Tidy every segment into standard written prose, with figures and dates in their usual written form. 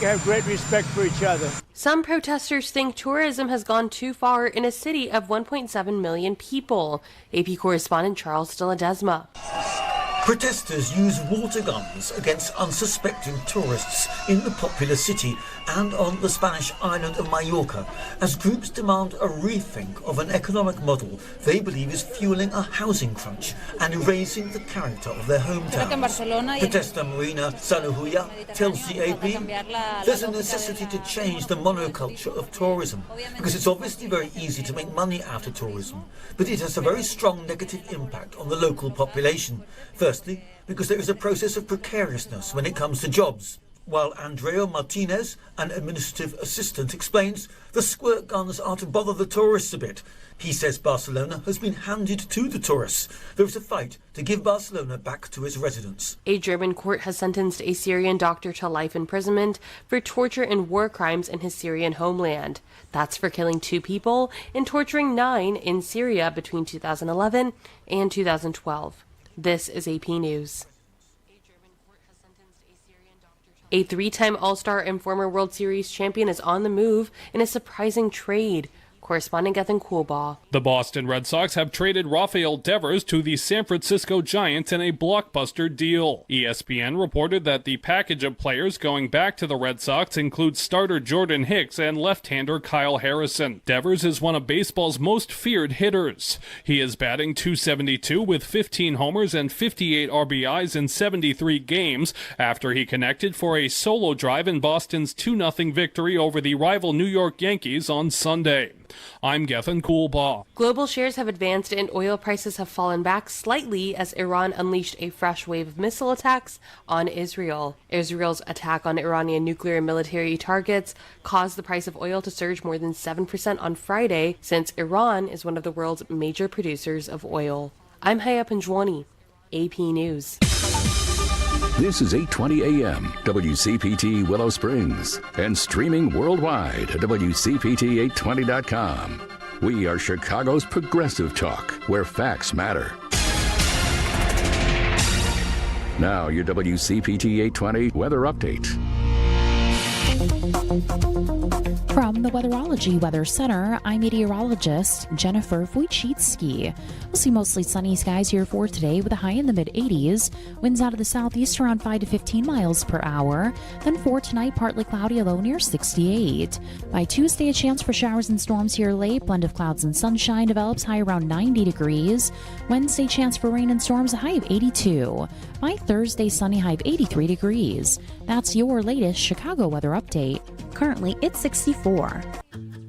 Have great respect for each other. Some protesters think tourism has gone too far in a city of 1.7 million people. AP correspondent Charles de Ledesma. Protesters use water guns against unsuspecting tourists in the popular city and on the Spanish island of Mallorca as groups demand a rethink of an economic model they believe is fueling a housing crunch and erasing the character of their hometowns. Protester Marina Saluhuya tells the AP there's a necessity to change the monoculture of tourism because it's obviously very easy to make money out of tourism, but it has a very strong negative impact on the local population. Firstly, because there is a process of precariousness when it comes to jobs. While Andrea Martinez, an administrative assistant, explains the squirt guns are to bother the tourists a bit. He says Barcelona has been handed to the tourists. There is a fight to give Barcelona back to its residents. A German court has sentenced a Syrian doctor to life imprisonment for torture and war crimes in his Syrian homeland. That's for killing 2 people and torturing 9 in Syria between 2011 and 2012. This is AP News. A 3-time All-Star and former World Series champion is on the move in a surprising trade. Correspondent Gethin Coolbaugh. The Boston Red Sox have traded Rafael Devers to the San Francisco Giants in a blockbuster deal. ESPN reported that the package of players going back to the Red Sox includes starter Jordan Hicks and left-hander Kyle Harrison. Devers is one of baseball's most feared hitters. He is batting .272 with 15 homers and 58 RBIs in 73 games after he connected for a solo drive in Boston's 2-0 victory over the rival New York Yankees on Sunday. I'm Gethin Coolbaugh. Global shares have advanced and oil prices have fallen back slightly as Iran unleashed a fresh wave of missile attacks on Israel. Israel's attack on Iranian nuclear and military targets caused the price of oil to surge more than 7% on Friday, since Iran is one of the world's major producers of oil. I'm Haya Panjwani, AP News. This is 820 AM, WCPT Willow Springs, and streaming worldwide at WCPT820.com. We are Chicago's progressive talk, where facts matter. Now, your WCPT 820 weather update. From the Weatherology Weather Center, I'm meteorologist Jennifer Wojcicki. We'll see mostly sunny skies here for today with a high in the mid-80s. Winds out of the southeast around 5 to 15 miles per hour. Then for tonight, partly cloudy, a low near 68. By Tuesday, a chance for showers and storms here late. Blend of clouds and sunshine develops, high around 90 degrees. Wednesday, chance for rain and storms, a high of 82. By Thursday, sunny, high of 83 degrees. That's your latest Chicago weather update. Currently, it's 64.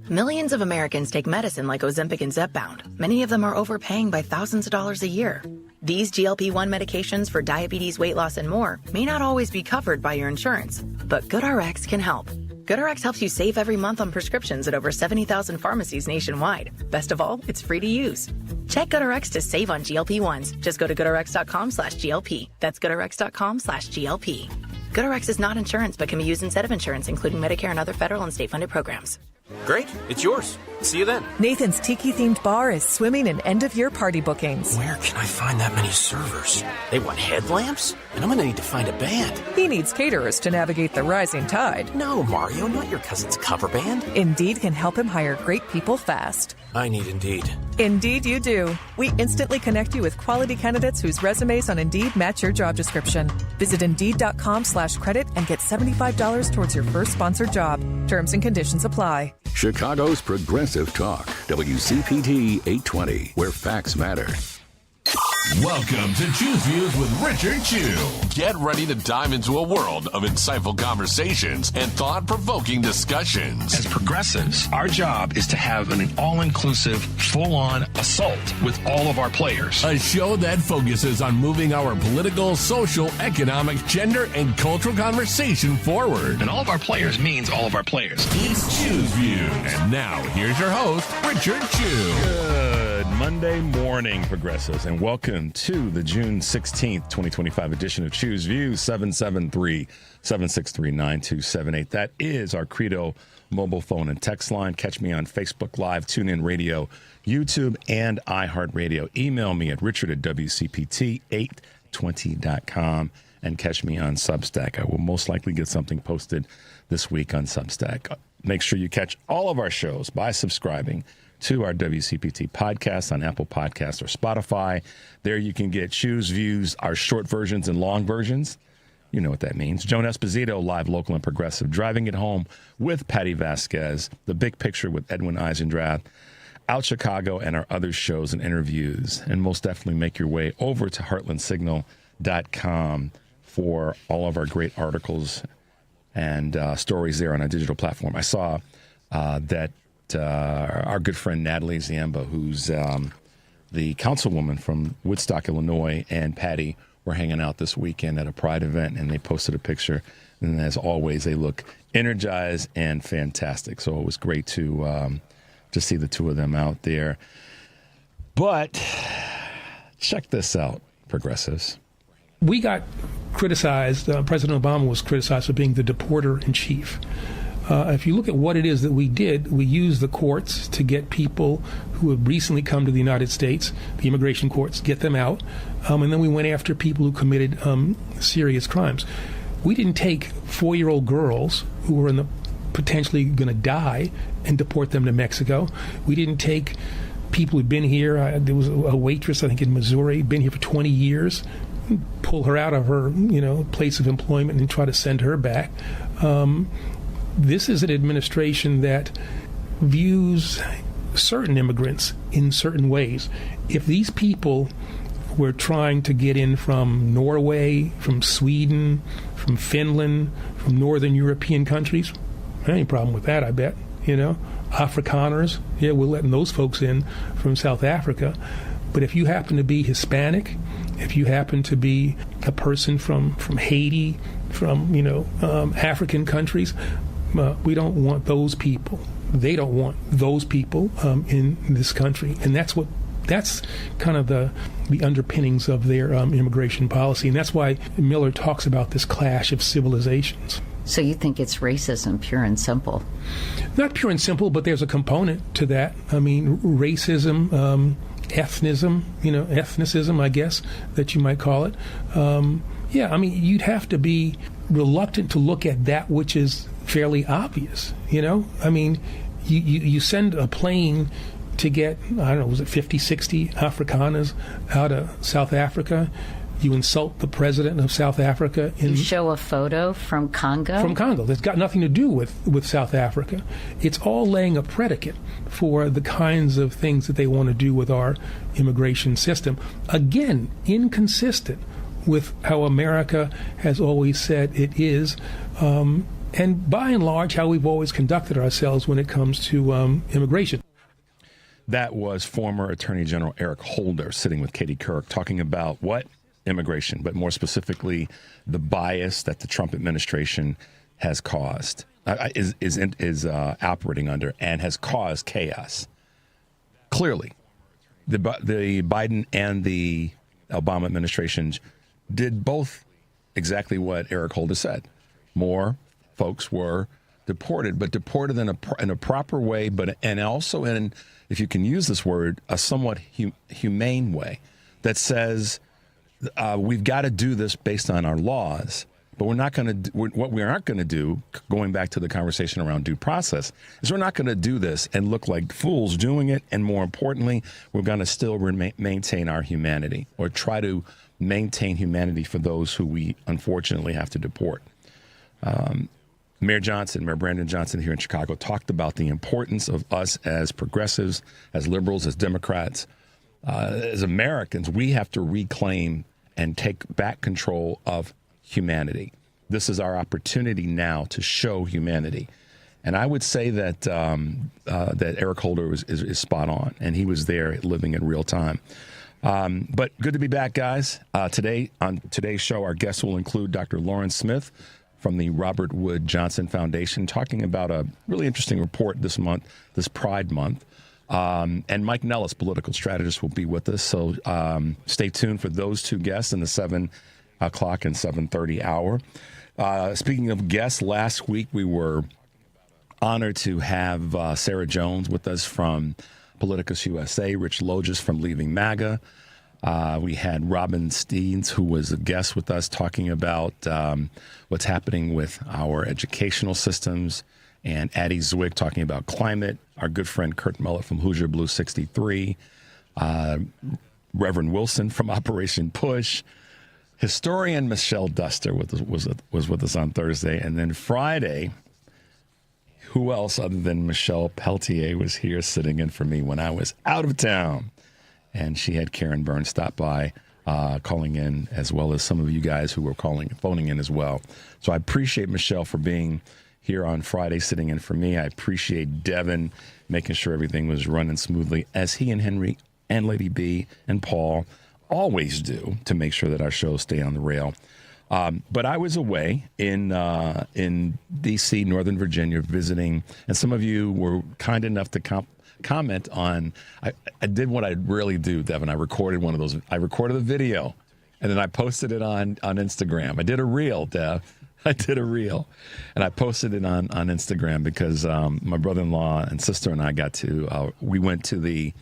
Millions of Americans take medicine like Ozempic and Zepbound. Many of them are overpaying by thousands of dollars a year. These GLP-1 medications for diabetes, weight loss, and more may not always be covered by your insurance, but GoodRx can help. GoodRx helps you save every month on prescriptions at over 70,000 pharmacies nationwide. Best of all, it's free to use. Check GoodRx to save on GLP-1s. Just go to GoodRx.com/GLP. That's GoodRx.com/GLP. GoodRx is not insurance but can be used instead of insurance, including Medicare and other federal and state-funded programs. Great, it's yours. See you then. Nathan's Tiki-themed bar is swimming in end-of-year party bookings. Where can I find that many servers? They want headlamps? And I'm going to need to find a band. He needs caterers to navigate the rising tide. No, Mario, not your cousin's cover band. Indeed can help him hire great people fast. I need Indeed. Indeed you do. We instantly connect you with quality candidates whose resumes on Indeed match your job description. Visit Indeed.com/credit and get $75 towards your first sponsored job. Terms and conditions apply. Chicago's progressive talk, WCPT 820, where facts matter. Welcome to Choose Views with Richard Chu. Get ready to dive into a world of insightful conversations and thought-provoking discussions. As progressives, our job is to have an all-inclusive, full-on assault with all of our players. A show that focuses on moving our political, social, economic, gender, and cultural conversation forward. And all of our players means all of our players. It's Choose Views. And now, here's your host, Richard Chu. Good Monday morning, progressives, and welcome to the June 16th, 2025 edition of Choose Views, 773-763-9278. That is our Credo mobile phone and text line. Catch me on Facebook Live, TuneIn Radio, YouTube, and iHeartRadio. Email me at richard@wcpt820.com. and catch me on Substack. I will most likely get something posted this week on Substack. Make sure you catch all of our shows by subscribing to our WCPT podcast on Apple Podcasts or Spotify. There you can get Choose Views, our short versions and long versions. You know what that means. Joan Esposito, live, local, and progressive. Driving It Home with Patty Vasquez. The Big Picture with Edwin Eisendrath. Out Chicago, and our other shows and interviews. And most definitely make your way over to heartlandsignal.com for all of our great articles and stories there on our digital platform. I saw that our good friend Natalie Ziemba, who's the councilwoman from Woodstock, Illinois, and Patty were hanging out this weekend at a Pride event, and they posted a picture. And as always, they look energized and fantastic. So it was great to see the two of them out there. But check this out, progressives. We got criticized. President Obama was criticized for being the deporter in chief. If you look at what it is that we did, we used the courts to get people who have recently come to the United States, the immigration courts, get them out, and then we went after people who committed serious crimes. We didn't take 4-year-old girls who were potentially going to die and deport them to Mexico. We didn't take people who'd been here. There was a waitress, I think, in Missouri, been here for 20 years, pull her out of her, place of employment and try to send her back. This is an administration that views certain immigrants in certain ways. If these people were trying to get in from Norway, from Sweden, from Finland, from Northern European countries, any problem with that, I bet. Afrikaners, we're letting those folks in from South Africa. But if you happen to be Hispanic, if you happen to be a person from Haiti, from African countries, we don't want those people. They don't want those people in this country, and that's kind of the underpinnings of their immigration policy, and that's why Miller talks about this clash of civilizations. So you think it's racism, pure and simple? Not pure and simple, but there's a component to that. I mean, racism, ethnicism, I guess, that you might call it. You'd have to be reluctant to look at that which is fairly obvious, you send a plane to get, was it 50, 60 Afrikaners out of South Africa. You insult the president of South Africa. You show a photo from Congo? From Congo. That's got nothing to do with South Africa. It's all laying a predicate for the kinds of things that they want to do with our immigration system. Again, inconsistent with how America has always said it is, and by and large, how we've always conducted ourselves when it comes to immigration. That was former Attorney General Eric Holder sitting with Katie Couric talking about what? Immigration, but more specifically, the bias that the Trump administration has caused, is operating under, and has caused chaos. Clearly, the Biden and the Obama administrations did both exactly what Eric Holder said. More folks were deported, but deported in a proper way, and also in, if you can use this word, a somewhat humane way that says we've got to do this based on our laws, but we're not going to. What we aren't going to do, going back to the conversation around due process, is we're not going to do this and look like fools doing it. And more importantly, we're going to still maintain our humanity, or try to maintain humanity for those who we unfortunately have to deport. Mayor Brandon Johnson here in Chicago talked about the importance of us as progressives, as liberals, as Democrats, as Americans. We have to reclaim and take back control of humanity. This is our opportunity now to show humanity. And I would say that that Eric Holder is spot on, and he was there living in real time. But good to be back, guys. Today, on today's show, our guests will include Dr. Lauren Smith from the Robert Wood Johnson Foundation, talking about a really interesting report this month, this Pride Month. And Mike Nellis, political strategist, will be with us. So stay tuned for those two guests in the 7 o'clock and 7:30 hour. Speaking of guests, last week we were honored to have Sarah Jones with us from Politicus USA, Rich Logis from Leaving MAGA, We had Robin Steens, who was a guest with us, talking about what's happening with our educational systems, and Addie Zwick talking about climate. Our good friend Kurt Mullett from Hoosier Blue 63, Reverend Wilson from Operation Push, historian Michelle Duster was with us on Thursday, and then Friday, who else other than Michelle Peltier was here sitting in for me when I was out of town. And she had Karen Burns stop by, calling in, as well as some of you guys who were phoning in as well. So I appreciate Michelle for being here on Friday, sitting in for me. I appreciate Devin making sure everything was running smoothly, as he and Henry and Lady B and Paul always do, to make sure that our shows stay on the rail. But I was away in D.C., Northern Virginia, visiting, and some of you were kind enough to comment on. I did what I rarely do, Devin. I recorded one of those. I recorded a video, and then I posted it on Instagram. I did a reel, Dev. I did a reel, and I posted it on Instagram because my brother-in-law and sister and I we went to the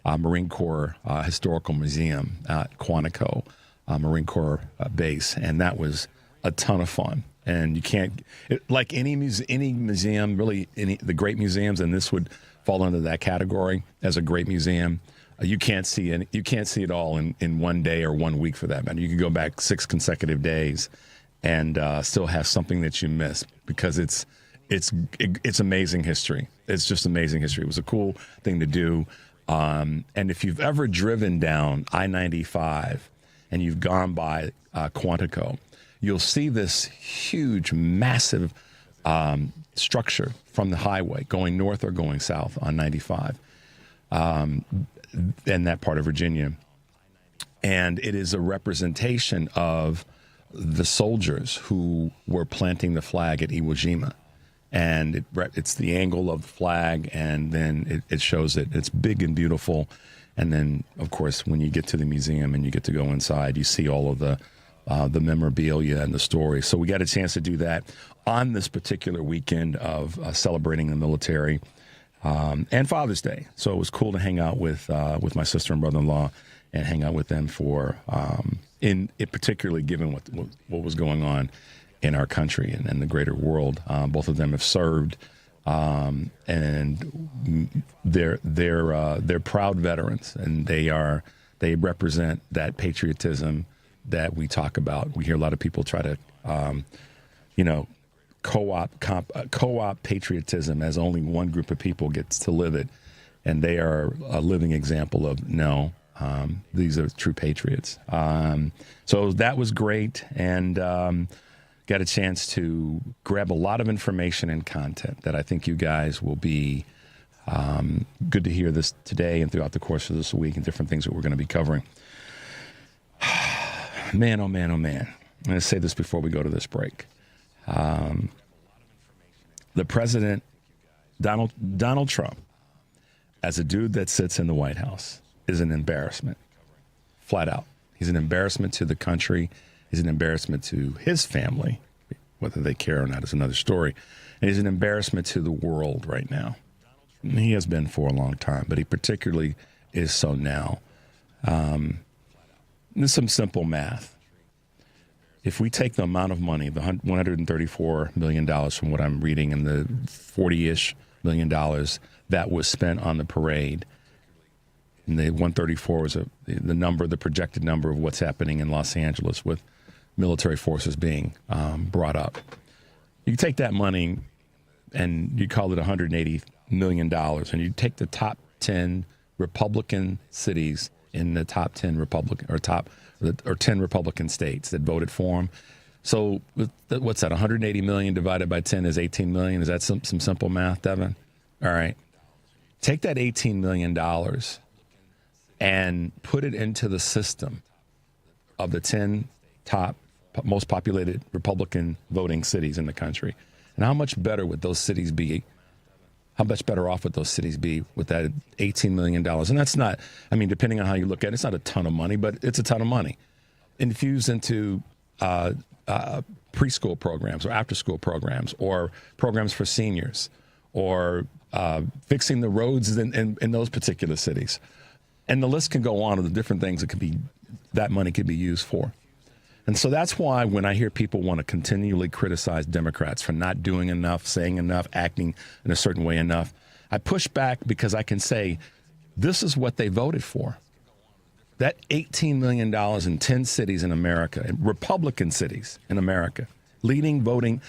Marine Corps Historical Museum at Quantico Marine Corps base, and that was a ton of fun. And you can't, like any museum, really the great museums, and this would fall under that category as a great museum. You can't see it all in one day or 1 week, for that matter. You can go back 6 consecutive days and still have something that you miss, because it's amazing history. It's just amazing history. It was a cool thing to do. And if you've ever driven down I-95 and you've gone by Quantico, you'll see this huge, massive structure from the highway going north or going south on 95 in that part of Virginia. And it is a representation of the soldiers who were planting the flag at Iwo Jima. And it's the angle of the flag, and then it shows it. It's big and beautiful. And then, of course, when you get to the museum and you get to go inside, you see all of the memorabilia and the stories. So we got a chance to do that on this particular weekend of celebrating the military and Father's Day. So it was cool to hang out with my sister and brother-in-law and hang out with them for, particularly given what was going on in our country and the greater world. Both of them have served, and they're proud veterans, and they represent that patriotism that we talk about. We hear a lot of people try to, co-op patriotism as only one group of people gets to live it, and they are a living example of no. These are true patriots. So that was great, and got a chance to grab a lot of information and content that I think you guys will be good to hear this today and throughout the course of this week, and different things that we're going to be covering. Man, oh man, oh man. I'm going to say this before we go to this break. The president, Donald Trump, as a dude that sits in the White House, is an embarrassment, flat out. He's an embarrassment to the country. He's an embarrassment to his family. Whether they care or not is another story. And he's an embarrassment to the world right now. And he has been for a long time, but he particularly is so now. There's some simple math. If we take the amount of money, the $134 million from what I'm reading, and the $40-ish million that was spent on the parade, and the 134 was the projected number of what's happening in Los Angeles with military forces being brought up. You can take that money and you call it $180 million, and you take the top 10 Republican cities in the top 10 Republican or 10 Republican states that voted for him. So what's that? 180 million divided by 10 is 18 million. Is that some simple math, Devin? All right. Take that $18 million and put it into the system of the 10 top most populated Republican voting cities in the country. And how much better would those cities be? How much better off would those cities be with that $18 million? And that's not, depending on how you look at it, it's not a ton of money, but it's a ton of money. Infused into preschool programs or after-school programs or programs for seniors or fixing the roads in those particular cities. And the list can go on of the different things that money could be used for. And so that's why when I hear people want to continually criticize Democrats for not doing enough, saying enough, acting in a certain way enough, I push back because I can say this is what they voted for. That $18 million in 10 cities in America, Republican cities in America, leading voting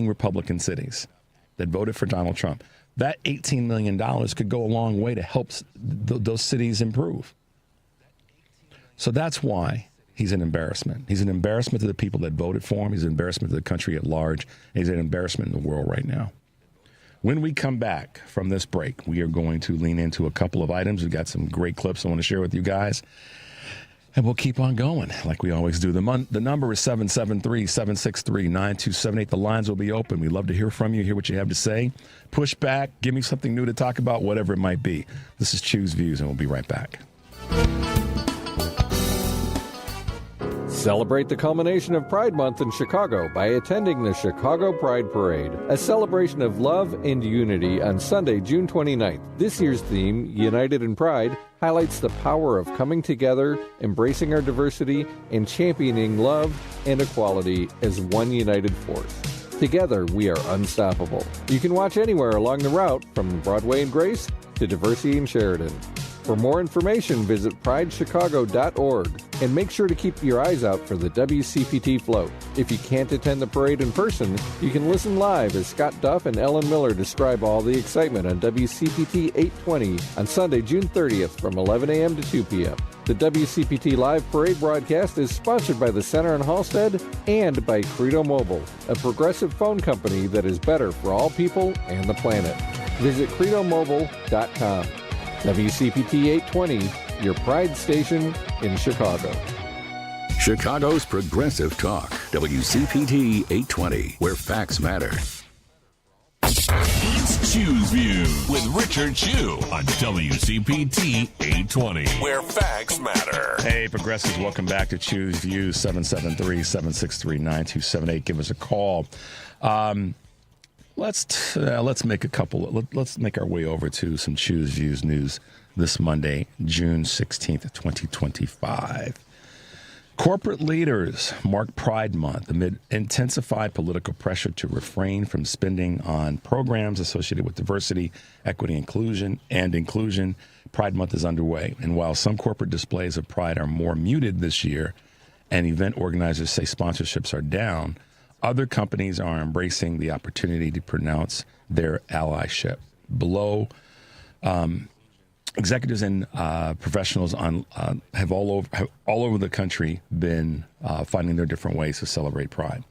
Republican cities that voted for Donald Trump, that $18 million could go a long way to help those cities improve. So that's why he's an embarrassment. He's an embarrassment to the people that voted for him. He's an embarrassment to the country at large. And he's an embarrassment in the world right now. When we come back from this break, we are going to lean into a couple of items. We've got some great clips I want to share with you guys. And we'll keep on going like we always do. The number is 773-763-9278. The lines will be open. We'd love to hear from you, hear what you have to say. Push back, give me something new to talk about, whatever it might be. This is Choose Views, and we'll be right back. Celebrate the culmination of Pride Month in Chicago by attending the Chicago Pride Parade, a celebration of love and unity on Sunday, June 29th. This year's theme, United in Pride, highlights the power of coming together, embracing our diversity, and championing love and equality as one united force. Together, we are unstoppable. You can watch anywhere along the route from Broadway and Grace to Diversey and Sheridan. For more information, visit pridechicago.org and make sure to keep your eyes out for the WCPT float. If you can't attend the parade in person, you can listen live as Scott Duff and Ellen Miller describe all the excitement on WCPT 820 on Sunday, June 30th from 11 a.m. to 2 p.m. The WCPT live parade broadcast is sponsored by the Center in Halstead and by Credo Mobile, a progressive phone company that is better for all people and the planet. Visit credomobile.com. WCPT 820, your Pride station in Chicago. Chicago's Progressive Talk, WCPT 820, where facts matter. It's Choose View with Richard Chu on WCPT 820, where facts matter. Hey, Progressives, welcome back to Choose View, 773-763-9278. Give us a call. Let's make our way over to some Choose Views news this Monday, June 16th, 2025. Corporate leaders mark Pride Month amid intensified political pressure to refrain from spending on programs associated with diversity, equity, inclusion. Pride Month is underway. And while some corporate displays of pride are more muted this year, and event organizers say sponsorships are down, other companies are embracing the opportunity to pronounce their allyship. Below, executives and professionals have all over the country been finding their different ways to celebrate Pride.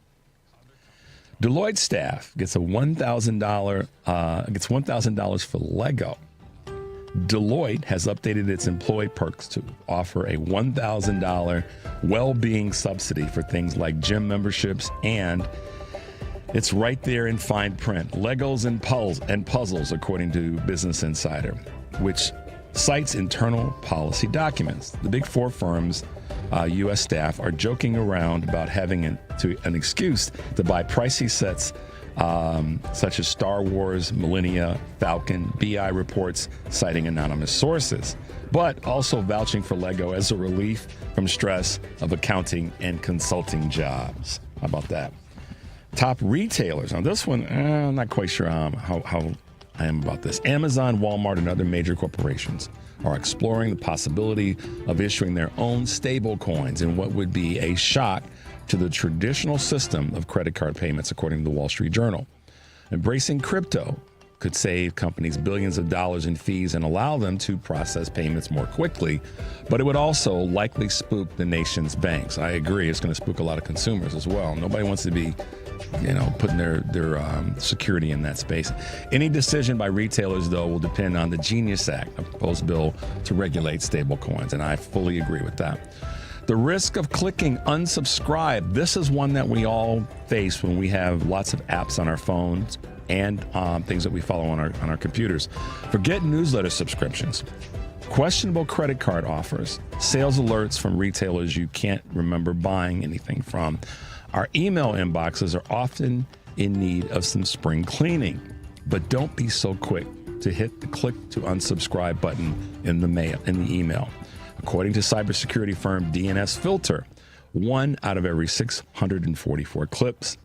Deloitte staff gets $1,000 for Lego. Deloitte has updated its employee perks to offer a $1,000 well-being subsidy for things like gym memberships, and it's right there in fine print. Legos and puzzles, according to Business Insider, which cites internal policy documents. The Big Four firms' U.S. staff are joking around about having an excuse to buy pricey sets such as Star Wars, Millennia, Falcon. BI reports citing anonymous sources, but also vouching for Lego as a relief from stress of accounting and consulting jobs. How about that? Top retailers. On this one, I'm not quite sure how I am about this. Amazon, Walmart, and other major corporations are exploring the possibility of issuing their own stable coins in what would be a shock to the traditional system of credit card payments, according to the Wall Street Journal. Embracing crypto could save companies billions of dollars in fees and allow them to process payments more quickly, but it would also likely spook the nation's banks. I agree, it's going to spook a lot of consumers as well. Nobody wants to be putting their security in that space. Any decision by retailers, though, will depend on the Genius Act, a proposed bill to regulate stablecoins, and I fully agree with that. The risk of clicking unsubscribe. This is one that we all face when we have lots of apps on our phones and things that we follow on our computers. Forget newsletter subscriptions. Questionable credit card offers. Sales alerts from retailers you can't remember buying anything from. Our email inboxes are often in need of some spring cleaning, but don't be so quick to hit the click to unsubscribe button in the email. According to cybersecurity firm DNS Filter, 1 out of every 644 clicks,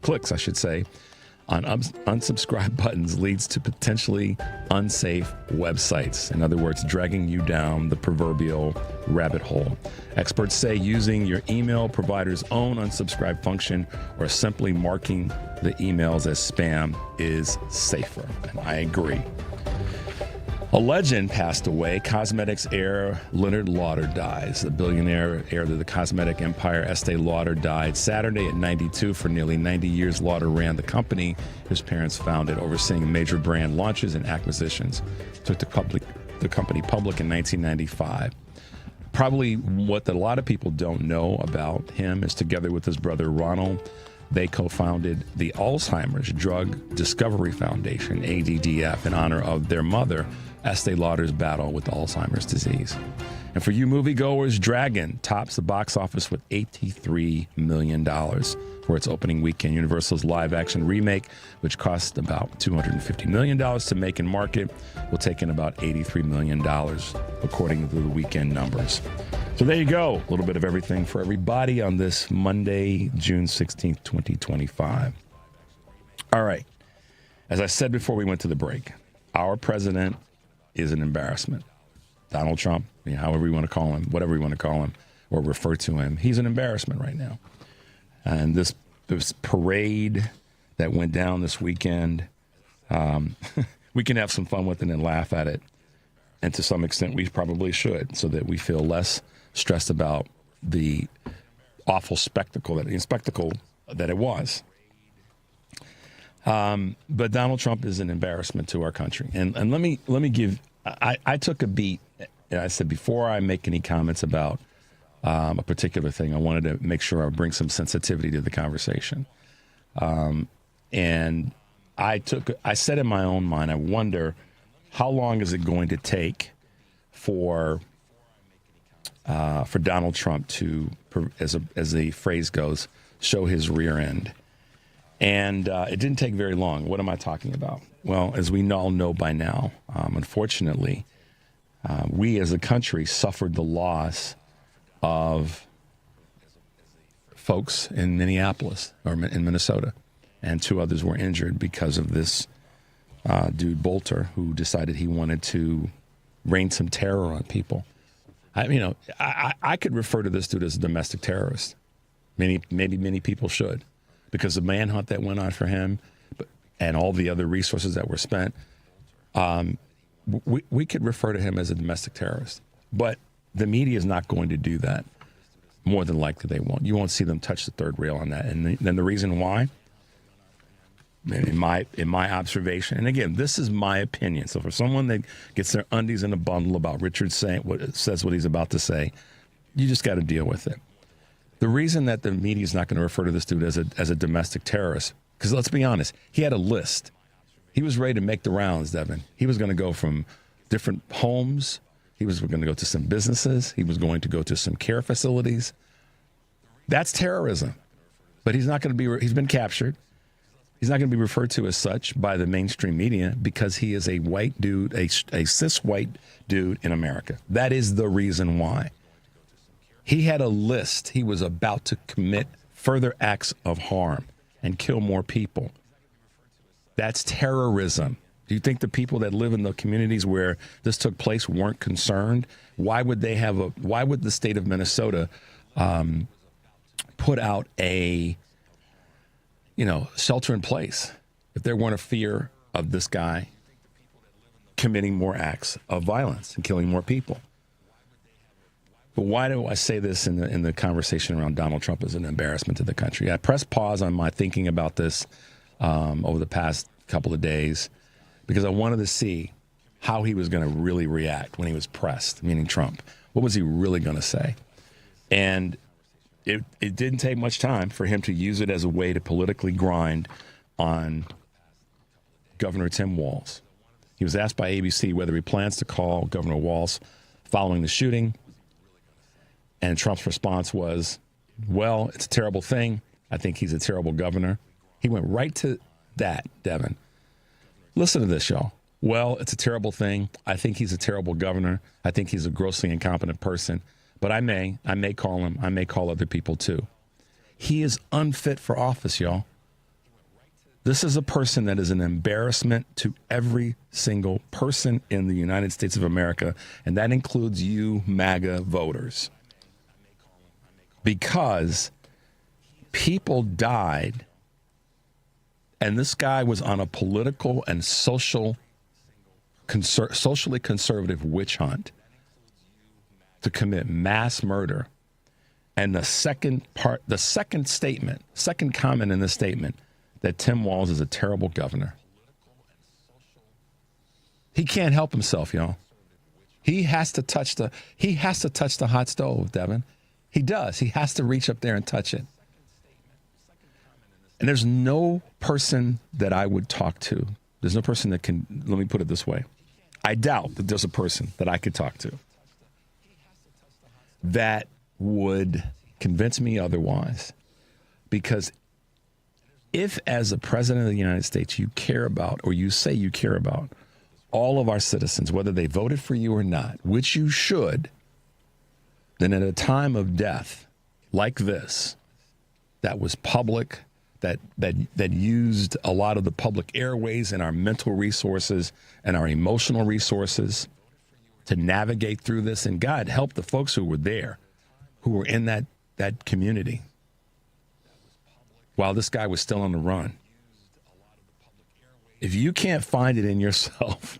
on unsubscribe buttons leads to potentially unsafe websites. In other words, dragging you down the proverbial rabbit hole. Experts say using your email provider's own unsubscribe function or simply marking the emails as spam is safer. And I agree. A legend passed away. Cosmetics heir Leonard Lauder dies. The billionaire heir to the cosmetic empire Estee Lauder died Saturday at 92. For nearly 90 years, Lauder ran the company his parents founded, overseeing major brand launches and acquisitions. Took the company public in 1995. Probably what a lot of people don't know about him is, together with his brother Ronald, they co-founded the Alzheimer's Drug Discovery Foundation, ADDF, in honor of their mother, Estee Lauder's battle with Alzheimer's disease. And for you moviegoers, Dragon tops the box office with $83 million for its opening weekend. Universal's live-action remake, which cost about $250 million to make and market, will take in about $83 million, according to the weekend numbers. So there you go. A little bit of everything for everybody on this Monday, June 16th, 2025. All right. As I said before we went to the break, our president is an embarrassment. Donald Trump, however you want to call him, whatever you want to call him or refer to him, he's an embarrassment right now. And this parade that went down this weekend, we can have some fun with it and laugh at it. And to some extent, we probably should, so that we feel less stressed about the awful spectacle that it was. But Donald Trump is an embarrassment to our country. And let me give, I took a beat, and I said, before I make any comments about a particular thing, I wanted to make sure I bring some sensitivity to the conversation. And I said in my own mind, I wonder, how long is it going to take for Donald Trump to, as the phrase goes, show his rear end? And it didn't take very long. What am I talking about? Well, as we all know by now, unfortunately, we as a country suffered the loss of folks in Minneapolis or in Minnesota, and 2 others were injured because of this dude Bolter, who decided he wanted to rain some terror on people. I could refer to this dude as a domestic terrorist. Many people should, because the manhunt that went on for him, and all the other resources that were spent, we could refer to him as a domestic terrorist. But the media is not going to do that. More than likely, they won't. You won't see them touch the third rail on that. And then the reason why, in my observation, and again, this is my opinion. So for someone that gets their undies in a bundle about Richard says what he's about to say, you just got to deal with it. The reason that the media is not going to refer to this dude as a domestic terrorist, because let's be honest, he had a list. He was ready to make the rounds, Devin. He was going to go from different homes. He was going to go to some businesses. He was going to go to some care facilities. That's terrorism. But he's not going to be, he's been captured. He's not going to be referred to as such by the mainstream media because he is a white dude, a cis white dude in America. That is the reason why. He had a list. He was about to commit further acts of harm and kill more people. That's terrorism. Do you think the people that live in the communities where this took place weren't concerned? Why would the state of Minnesota put out a shelter in place if there weren't a fear of this guy committing more acts of violence and killing more people? But why do I say this in the conversation around Donald Trump as an embarrassment to the country? I pressed pause on my thinking about this over the past couple of days because I wanted to see how he was going to really react when he was pressed, meaning Trump. What was he really going to say? And it didn't take much time for him to use it as a way to politically grind on Governor Tim Walz. He was asked by ABC whether he plans to call Governor Walz following the shooting. And Trump's response was, well, it's a terrible thing. I think he's a terrible governor. He went right to that, Devin. Listen to this, y'all. Well, it's a terrible thing. I think he's a terrible governor. I think he's a grossly incompetent person. But I may call him. I may call other people too. He is unfit for office, y'all. This is a person that is an embarrassment to every single person in the United States of America, and that includes you MAGA voters. Because people died, and this guy was on a political and socially conservative witch hunt to commit mass murder. And the second comment in the statement, that Tim Walz is a terrible governor. He can't help himself, y'all. He has to touch the hot stove, Devin. He does. He has to reach up there and touch it. And there's no person that I would talk to. There's no person that can, let me put it this way. I doubt that there's a person that I could talk to that would convince me otherwise. Because if, as a president of the United States, you care about, or you say you care about, all of our citizens, whether they voted for you or not, which you should, then at a time of death like this, that was public, that used a lot of the public airways and our mental resources and our emotional resources to navigate through this, and God help the folks who were there, who were in that community, while this guy was still on the run. If you can't find it in yourself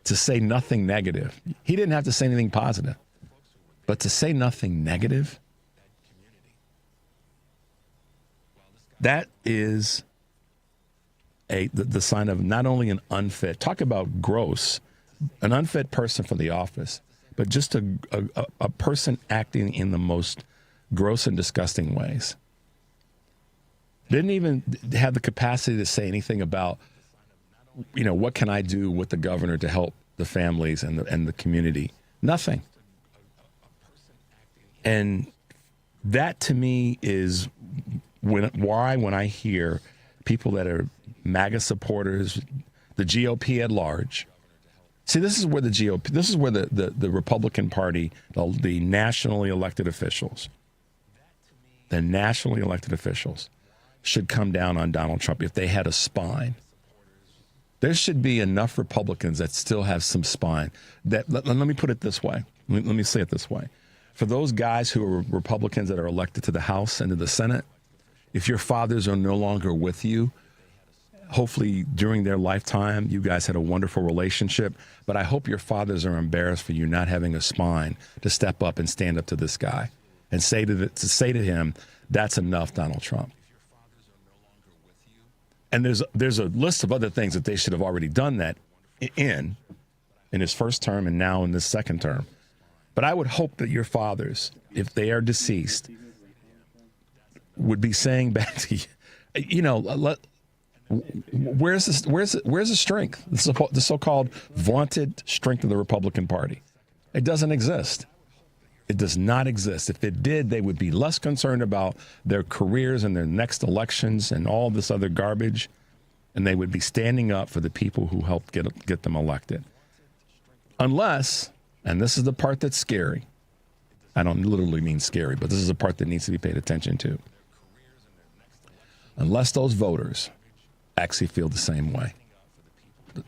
to say nothing negative, he didn't have to say anything positive, but to say nothing negative, that is the sign of not only an unfit, talk about gross, an unfit person for the office, but just a person acting in the most gross and disgusting ways. Didn't even have the capacity to say anything about, what can I do with the governor to help the families and the community? Nothing. And that to me is when I hear people that are MAGA supporters, the GOP at large. See, this is where the Republican Party, the nationally elected officials, should come down on Donald Trump if they had a spine. There should be enough Republicans that still have some spine. Let me put it this way. Let me say it this way. For those guys who are Republicans that are elected to the House and to the Senate, if your fathers are no longer with you, hopefully during their lifetime, you guys had a wonderful relationship, but I hope your fathers are embarrassed for you not having a spine to step up and stand up to this guy and say to him, that's enough, Donald Trump. And there's a list of other things that they should have already done that in his first term and now in this second term. But I would hope that your fathers, if they are deceased, would be saying back to you, where's the strength? The so-called vaunted strength of the Republican Party. It doesn't exist. It does not exist. If it did, they would be less concerned about their careers and their next elections and all this other garbage, and they would be standing up for the people who helped get them elected. Unless, and this is the part that's scary, I don't literally mean scary, but this is the part that needs to be paid attention to. Unless those voters actually feel the same way,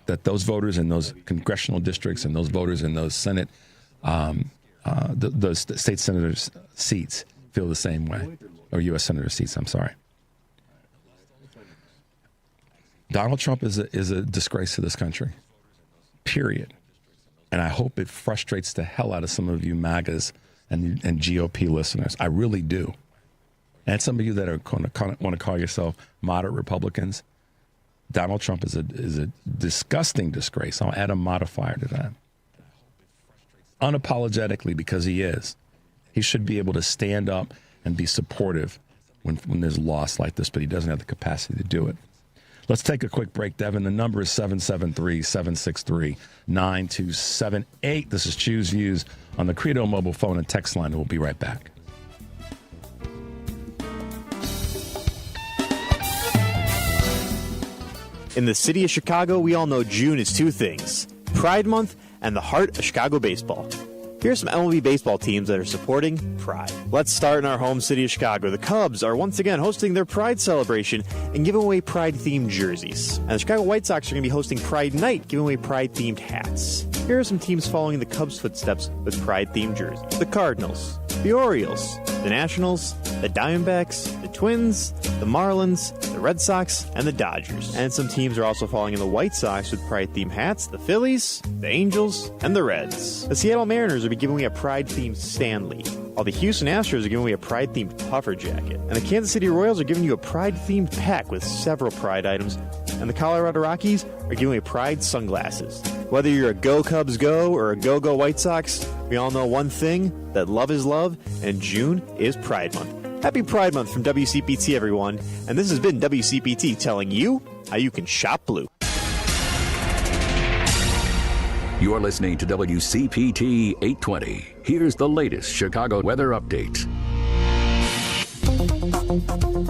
that those voters in those congressional districts and those voters in those Senate those state senators' seats feel the same way, or U.S. senator seats, I'm sorry. Donald Trump is a disgrace to this country, period. And I hope it frustrates the hell out of some of you MAGAs and GOP listeners. I really do. And some of you that are want to call yourself moderate Republicans, Donald Trump is a disgusting disgrace. I'll add a modifier to that. Unapologetically, because he is. He should be able to stand up and be supportive when there's loss like this, but he doesn't have the capacity to do it. Let's take a quick break, Devin. The number is 773-763-9278. This is Choose Views on the Credo mobile phone and text line. We'll be right back. In the city of Chicago, we all know June is two things: Pride Month and the heart of Chicago baseball. Here are some MLB baseball teams that are supporting Pride. Let's start in our home city of Chicago. The Cubs are once again hosting their Pride celebration and giving away Pride-themed jerseys. And the Chicago White Sox are going to be hosting Pride Night, giving away Pride-themed hats. Here are some teams following the Cubs' footsteps with Pride-themed jerseys. The Cardinals, the Orioles, the Nationals, the Diamondbacks, the Twins, the Marlins, the Red Sox, and the Dodgers. And some teams are also following in the White Sox with Pride-themed hats: the Phillies, the Angels, and the Reds. The Seattle Mariners will be giving away a Pride-themed Stanley, while the Houston Astros are giving away a Pride-themed puffer jacket. And the Kansas City Royals are giving you a Pride-themed pack with several Pride items. And the Colorado Rockies are giving away Pride sunglasses. Whether you're a Go Cubs Go or a Go Go White Sox, we all know one thing, that love is love, and June is Pride Month. Happy Pride Month from WCPT, everyone. And this has been WCPT telling you how you can shop blue. You're listening to WCPT 820. Here's the latest Chicago weather update.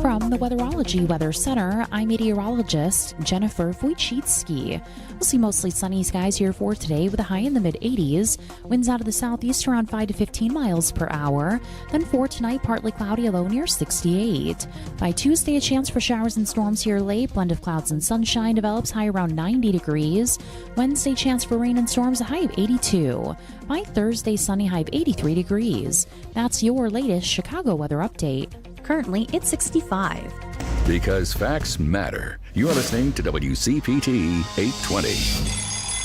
From the Weatherology Weather Center, I'm meteorologist Jennifer Wojcicki. We'll see mostly sunny skies here for today with a high in the mid-80s. Winds out of the southeast around 5 to 15 miles per hour. Then for tonight, partly cloudy, a low near 68. By Tuesday, a chance for showers and storms here late. Blend of clouds and sunshine develops, high around 90 degrees. Wednesday, chance for rain and storms, a high of 82. By Thursday, sunny, high of 83 degrees. That's your latest Chicago weather update. Currently, it's 65. Because facts matter. You're listening to WCPT 820.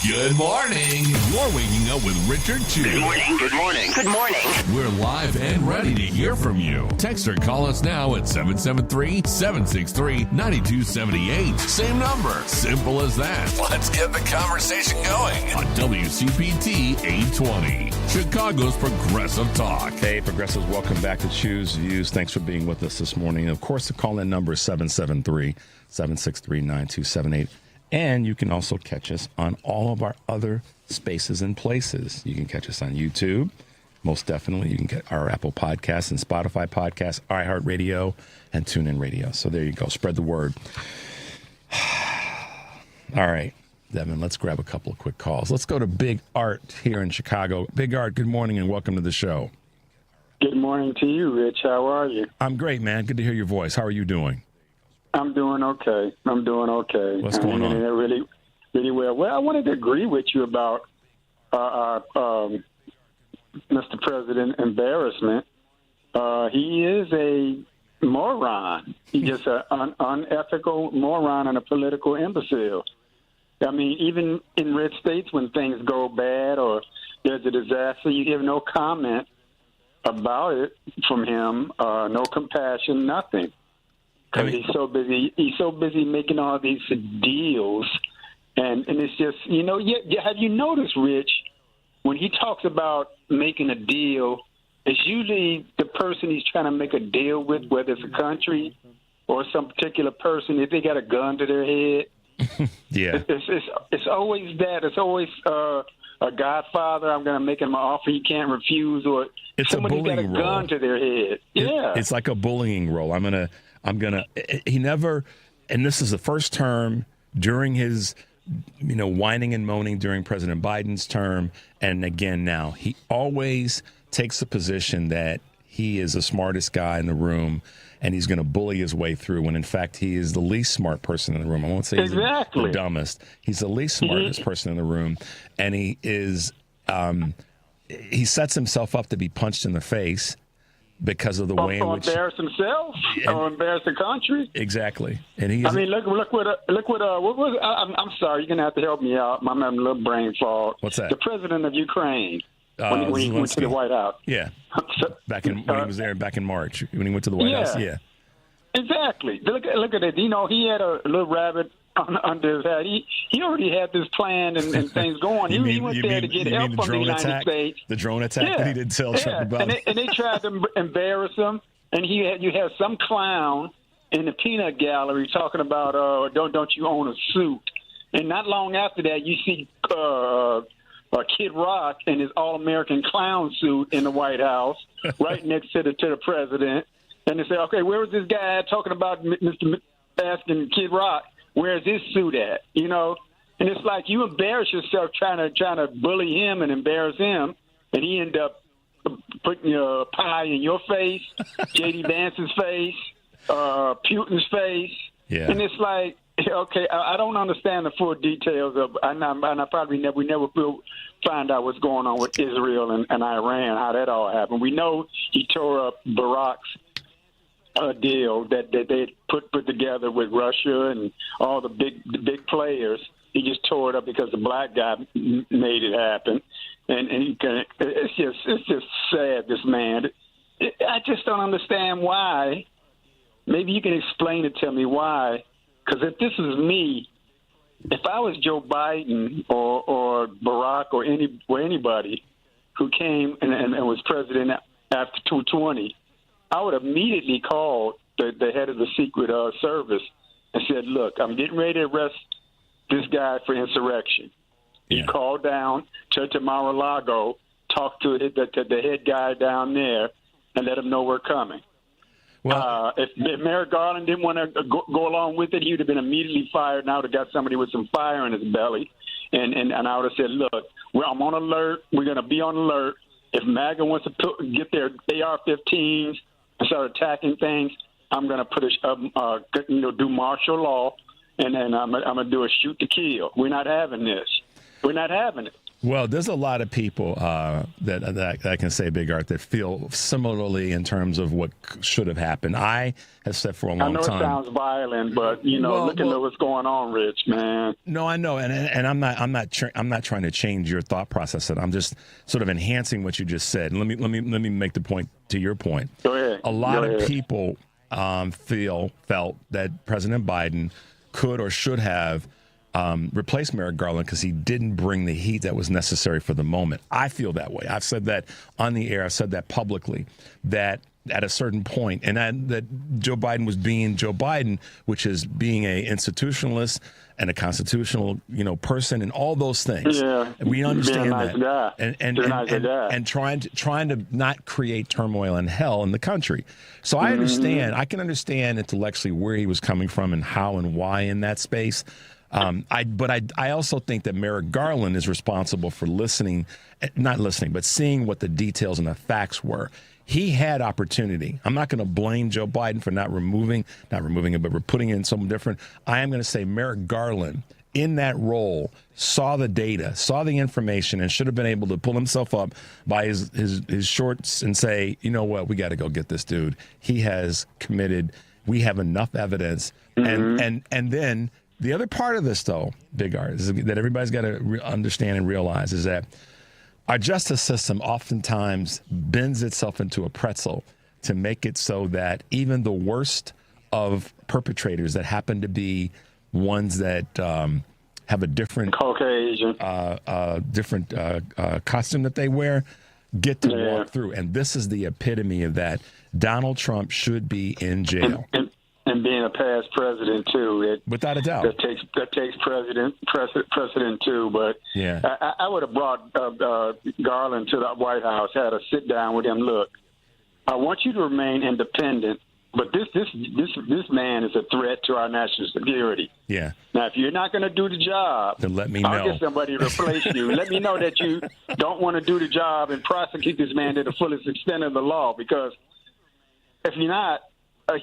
Good morning. You're waking up with Richard Chu. Good morning. Good morning. Good morning. We're live and ready to hear from you. Text or call us now at 773-763-9278. Same number. Simple as that. Let's get the conversation going on WCPT 820. Chicago's Progressive Talk. Hey, Progressives, welcome back to Choose Views. Thanks for being with us this morning. Of course, the call-in number is 773-763-9278. And you can also catch us on all of our other spaces and places. You can catch us on YouTube, most definitely. You can get our Apple Podcasts and Spotify Podcasts, iHeartRadio, and TuneIn Radio. So there you go. Spread the word. All right, Devin, let's grab a couple of quick calls. Let's go to Big Art here in Chicago. Big Art, good morning and welcome to the show. Good morning to you, Rich. How are you? I'm great, man. Good to hear your voice. How are you doing? I'm doing okay. What's going on? Really, really well. Well, I wanted to agree with you about Mr. President embarrassment. He is a moron. He's just an unethical moron and a political imbecile. I mean, even in red states, when things go bad or there's a disaster, you have no comment about it from him, no compassion, nothing. Because he's so busy making all these deals, and it's just, you know, have you noticed, Rich, when he talks about making a deal, it's usually the person he's trying to make a deal with, whether it's a country or some particular person, if they got a gun to their head. Yeah, it's always that. It's always a godfather. I'm going to make him an offer he can't refuse, or it's somebody got a gun to their head. Yeah, it's like a bullying role. He never, and this is the first term during his, whining and moaning during President Biden's term. And again, now he always takes the position that he is the smartest guy in the room and he's going to bully his way through when in fact he is the least smart person in the room. I won't say he's the dumbest. He's the least smartest person in the room. And he is, he sets himself up to be punched in the face because of the way in which embarrass himself or embarrass the country. Exactly, and he. Look what was. I'm sorry, you're gonna have to help me out. I'm having a little brain fog. What's that? The president of Ukraine when he went to the White House. Yeah, when he was there back in March when he went to the White House. Yeah, exactly. Look at it. He had a little rabbit under his hat. He already had this plan and things going. He went there to get help from the United States. The drone attack that he did tell Trump about. And they tried to embarrass him. And you had some clown in the peanut gallery talking about, don't you own a suit? And not long after that, you see Kid Rock in his all-American clown suit in the White House, right next to the president. And they say, okay, where was this guy talking about Mr. asking Kid Rock Where's his suit at? You know, and it's like you embarrass yourself trying to bully him and embarrass him, and he end up putting your pie in your face, J.D. Vance's face, Putin's face, and it's like, okay, I don't understand the full details of, and I probably we never will find out what's going on with Israel and Iran, how that all happened. We know he tore up Barack's deal that they put together with Russia and all the big players. He just tore it up because the black guy made it happen, and it's just sad. This man, I just don't understand why. Maybe you can explain it to me why. Because if this is me, if I was Joe Biden or Barack or anybody who came and was president after 2020, I would immediately call the head of the Secret Service and said, look, I'm getting ready to arrest this guy for insurrection. He called down to Mar-a-Lago, talked to the head guy down there, and let him know we're coming. Well, if Merrick Garland didn't want to go along with it, he would have been immediately fired, and I would have got somebody with some fire in his belly. And I would have said, look, I'm on alert. We're going to be on alert. If MAGA wants to get their AR-15s and start attacking things, I'm going to put do martial law, and then I'm going to do a shoot to kill. We're not having this. We're not having it. Well, there's a lot of people that I can say, Big Art, that feel similarly in terms of what should have happened. I have said for a long time. I know it sounds violent, but look at what's going on, Rich, man. No, I know, and I'm not trying to change your thought process. I'm just sort of enhancing what you just said. Let me make the point to your point. Go ahead. A lot of people felt that President Biden could or should have replaced Merrick Garland because he didn't bring the heat that was necessary for the moment. I feel that way. I've said that on the air. I've said that publicly, that at a certain point, and that Joe Biden was being Joe Biden, which is being a institutionalist and a constitutional, person, and all those things. Yeah, we understand that, and trying to not create turmoil and hell in the country. So I understand. I can understand intellectually where he was coming from and how and why in that space. But I also think that Merrick Garland is responsible for not listening, but seeing what the details and the facts were. He had opportunity. I'm not going to blame Joe Biden for not removing it, but we're putting in something different. I am going to say Merrick Garland in that role saw the data, saw the information, and should have been able to pull himself up by his shorts and say, you know what, we got to go get this dude. He has committed. We have enough evidence. And then the other part of this, though, Big Art, is that everybody's got to understand and realize is that our justice system oftentimes bends itself into a pretzel to make it so that even the worst of perpetrators that happen to be ones that have a different Caucasian, different costume that they wear, get to walk through. And this is the epitome of that. Donald Trump should be in jail. And being a past president too, without a doubt, that takes precedent too. But I would have brought Garland to the White House, had a sit down with him. Look, I want you to remain independent, but this man is a threat to our national security. Yeah. Now, if you're not going to do the job, then let me know. I'll get somebody to replace you. Let me know that you don't want to do the job and prosecute this man to the fullest extent of the law. Because if you're not,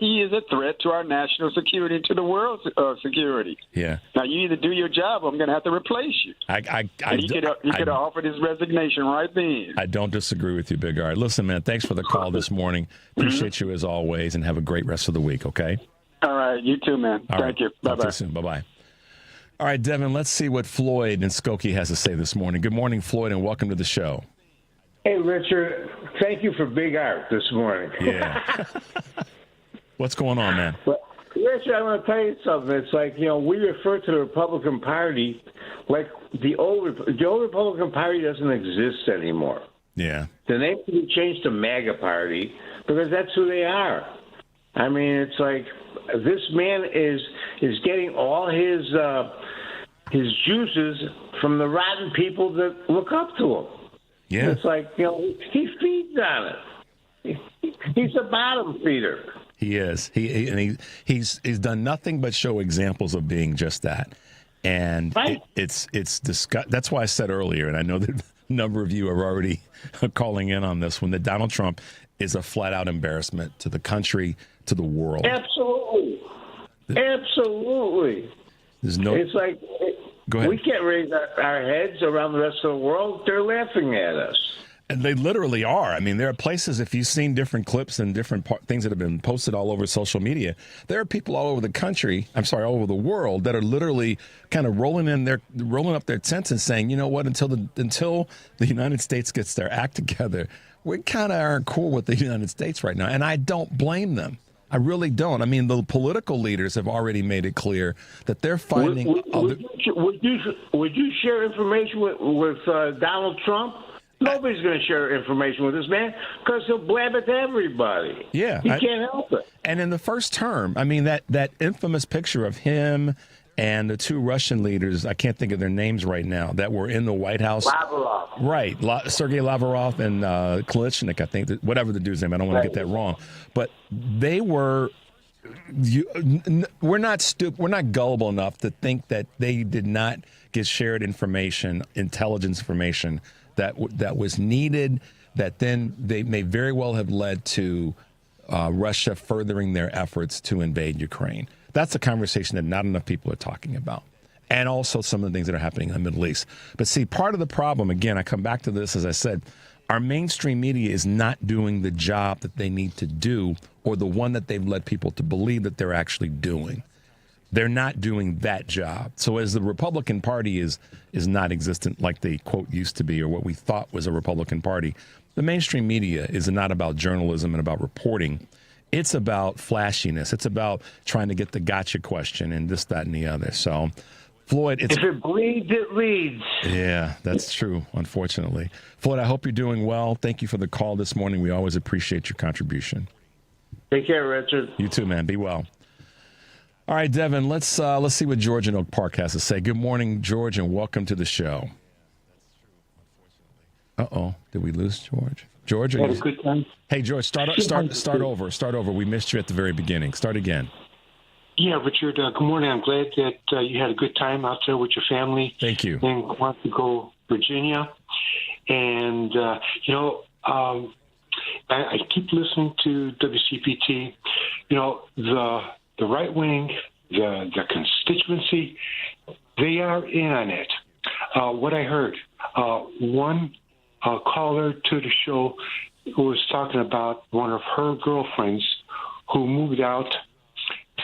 he is a threat to our national security and to the world's security. Yeah. Now, you either do your job or I'm going to have to replace you. He could have offered his resignation right then. I don't disagree with you, Big Art. Listen, man, thanks for the call this morning. Appreciate you as always, and have a great rest of the week, okay? All right. You too, man. Thank you. Bye-bye. Talk to you soon. Bye-bye. All right, Devin, let's see what Floyd in Skokie has to say this morning. Good morning, Floyd, and welcome to the show. Hey, Richard. Thank you for Big Art this morning. Yeah. What's going on, man? Well, Richard, I want to tell you something. It's like, we refer to the Republican Party like the old Republican Party doesn't exist anymore. Yeah. The name should be changed to MAGA Party because that's who they are. I mean, it's like this man is getting all his juices from the rotten people that look up to him. Yeah. It's like, he feeds on it. He's a bottom feeder. He is. He's done nothing but show examples of being just that. And right. It's disgusting. That's why I said earlier, and I know that a number of you are already calling in on this one, that Donald Trump is a flat-out embarrassment to the country, to the world. Absolutely. Absolutely. There's no. It's like Go ahead. we can't raise our heads around the rest of the world. They're laughing at us. And they literally are. I mean, there are places, if you've seen different clips and different things that have been posted all over social media, there are people all over the country, all over the world, that are literally kind of rolling up their tents and saying, you know what, until the United States gets their act together, we kind of aren't cool with the United States right now. And I don't blame them. I really don't. I mean, the political leaders have already made it clear that they're finding. Would you share information with Donald Trump? Nobody's going to share information with this man because he'll blab it to everybody. Yeah. He can't help it. And in the first term, I mean, that infamous picture of him and the two Russian leaders, I can't think of their names right now, that were in the White House. Lavrov. Right. Sergei Lavrov and Kalishnik, I think, whatever the dude's name. I don't want to get that wrong. But they were... we're not stupid. We're not gullible enough to think that they did not get shared information, intelligence information, that was needed, that then they may very well have led to Russia furthering their efforts to invade Ukraine. That's a conversation that not enough people are talking about. And also some of the things that are happening in the Middle East. But see, part of the problem, again, I come back to this, as I said, our mainstream media is not doing the job that they need to do, or the one that they've led people to believe that they're actually doing. They're not doing that job. So as the Republican Party is not existent like they, quote, used to be, or what we thought was a Republican Party, the mainstream media is not about journalism and about reporting. It's about flashiness. It's about trying to get the gotcha question and this, that, and the other. So, Floyd, if it bleeds, it leads. Yeah, that's true, unfortunately. Floyd, I hope you're doing well. Thank you for the call this morning. We always appreciate your contribution. Take care, Richard. You too, man. Be well. All right, Devin, let's see what George in Oak Park has to say. Good morning, George, and welcome to the show. Uh-oh, did we lose George? George, had a good time. Hey, George, start over. We missed you at the very beginning. Start again. Yeah, Richard, good morning. I'm glad that you had a good time out there with your family. Thank you. And want to go Virginia. And, I keep listening to WCPT. You know, the right wing, the constituency, they are in on it. What I heard, one caller to the show was talking about one of her girlfriends who moved out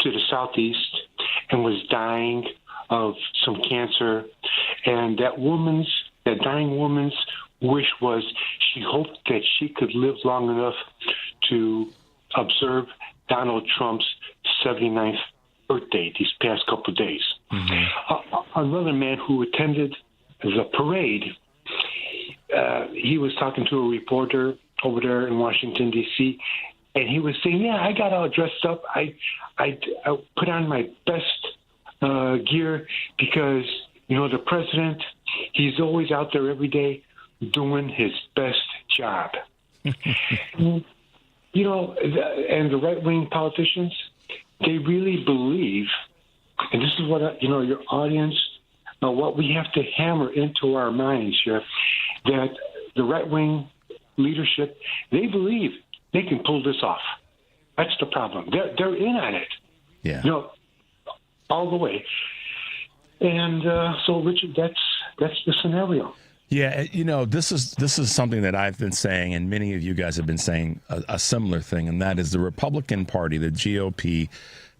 to the southeast and was dying of some cancer, and that dying woman's wish was she hoped that she could live long enough to observe Donald Trump's 79th birthday these past couple of days. Mm-hmm. Another man who attended the parade, he was talking to a reporter over there in Washington, D.C., and he was saying, yeah, I got all dressed up. I put on my best gear because, the president, he's always out there every day doing his best job. And the right-wing politicians, they really believe, and this is what, your audience, what we have to hammer into our minds here, that the right-wing leadership, they believe they can pull this off. That's the problem. They're in on it. Yeah. All the way. And so, Richard, that's the scenario. Yeah, this is something that I've been saying, and many of you guys have been saying a similar thing, and that is the Republican Party, the GOP,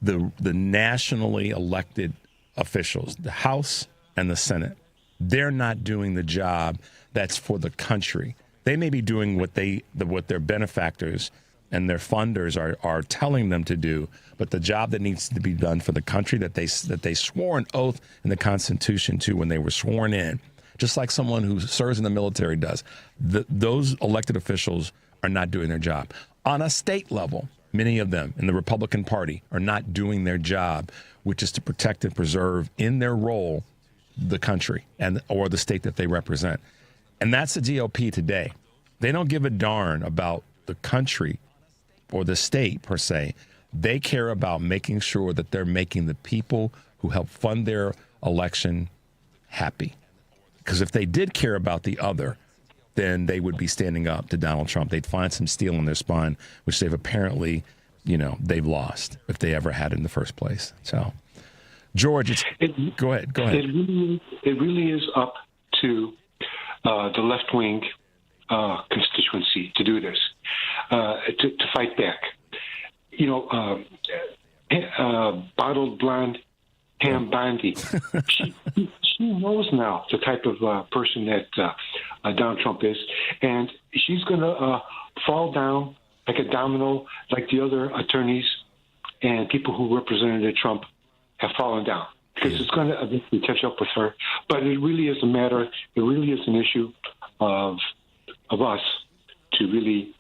the nationally elected officials, the House and the Senate, they're not doing the job that's for the country. They may be doing what their benefactors and their funders are telling them to do, but the job that needs to be done for the country that they swore an oath in the Constitution to when they were sworn in, just like someone who serves in the military does, those elected officials are not doing their job. On a state level, many of them in the Republican Party are not doing their job, which is to protect and preserve in their role the country or the state that they represent. And that's the GOP today. They don't give a darn about the country or the state per se. They care about making sure that they're making the people who help fund their election happy. Because if they did care about the other, then they would be standing up to Donald Trump. They'd find some steel in their spine, which they've apparently, they've lost if they ever had in the first place. So, George, go ahead. It really is up to the left-wing constituency to do this, to fight back. Bottled blonde Pam Bondi, she knows now the type of person that Donald Trump is, and she's going to fall down like a domino, like the other attorneys and people who represented Trump have fallen down, because it's going to eventually catch up with her. But it really is an issue of us to really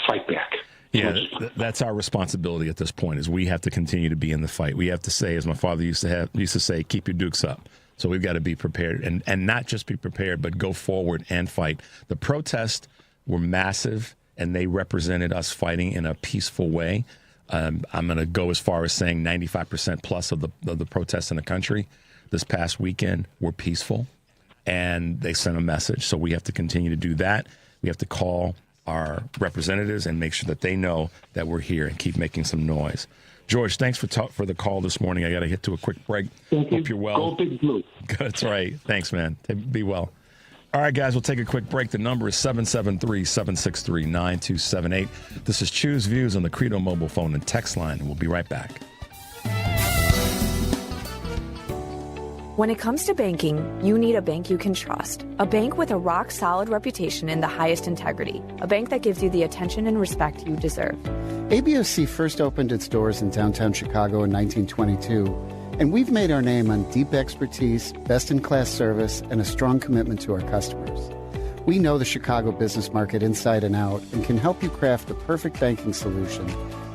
fight back. Yeah, that's our responsibility at this point, is we have to continue to be in the fight. We have to say, as my father used to say, keep your dukes up. So we've got to be prepared, and not just be prepared, but go forward and fight. The protests were massive, and they represented us fighting in a peaceful way. I'm going to go as far as saying 95% plus of the protests in the country this past weekend were peaceful, and they sent a message. So we have to continue to do that. We have to call our representatives and make sure that they know that we're here and keep making some noise. George, thanks for the call this morning. I got to get to a quick break. Hope you're well. Go Big Blue. That's right. Thanks, man. Be well. All right, guys, we'll take a quick break. The number is 773-763-9278. This is Choose Views on the Credo mobile phone and text line, and we'll be right back. When it comes to banking, you need a bank you can trust. A bank with a rock-solid reputation and the highest integrity. A bank that gives you the attention and respect you deserve. ABOC first opened its doors in downtown Chicago in 1922, and we've made our name on deep expertise, best-in-class service, and a strong commitment to our customers. We know the Chicago business market inside and out and can help you craft the perfect banking solution,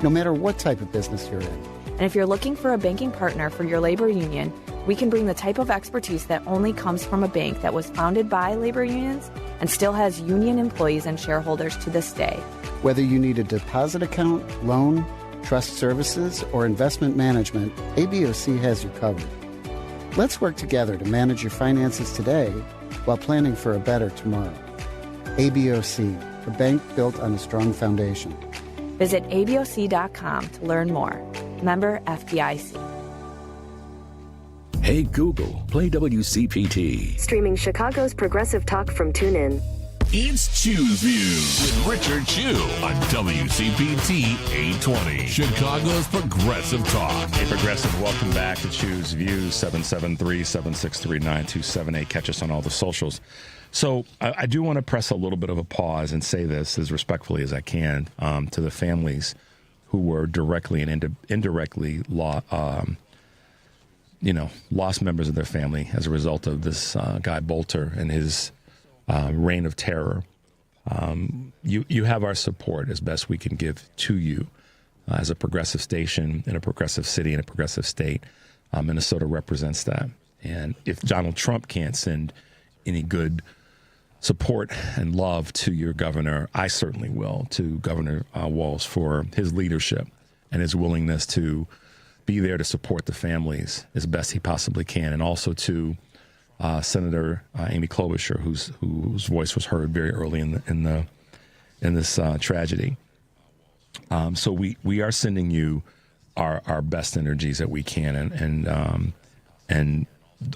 no matter what type of business you're in. And if you're looking for a banking partner for your labor union, we can bring the type of expertise that only comes from a bank that was founded by labor unions and still has union employees and shareholders to this day. Whether you need a deposit account, loan, trust services, or investment management, ABOC has you covered. Let's work together to manage your finances today while planning for a better tomorrow. ABOC, a bank built on a strong foundation. Visit aboc.com to learn more. Member FDIC. Hey Google, play WCPT. Streaming Chicago's progressive talk from TuneIn. It's Choose Views with Richard Chu on WCPT 820, Chicago's progressive talk. Hey, Progressive, welcome back to Choose Views, 773-763-9278. Catch us on all the socials. So I do want to press a little bit of a pause and say this as respectfully as I can to the families who were directly and indirectly lost members of their family as a result of this guy Bolter and his reign of terror. You have our support as best we can give to you as a progressive station in a progressive city in a progressive state. Minnesota represents that. And if Donald Trump can't send any good support and love to your governor, I certainly will, to Governor Walz, for his leadership and his willingness to be there to support the families as best he possibly can, and also to Senator Amy Klobuchar, whose voice was heard very early in this tragedy. So we are sending you our best energies that we can, and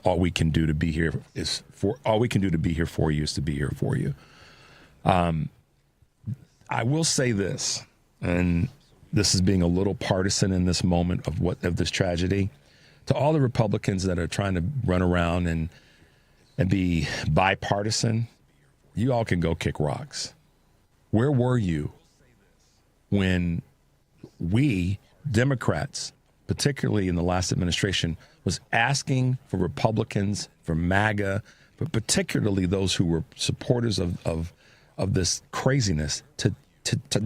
all we can do to be here for you is to be here for you. I will say this, and this is being a little partisan in this moment of this tragedy. To all the Republicans that are trying to run around and be bipartisan, you all can go kick rocks. Where were you when we, Democrats, particularly in the last administration, was asking for Republicans, for MAGA, but particularly those who were supporters of this craziness, to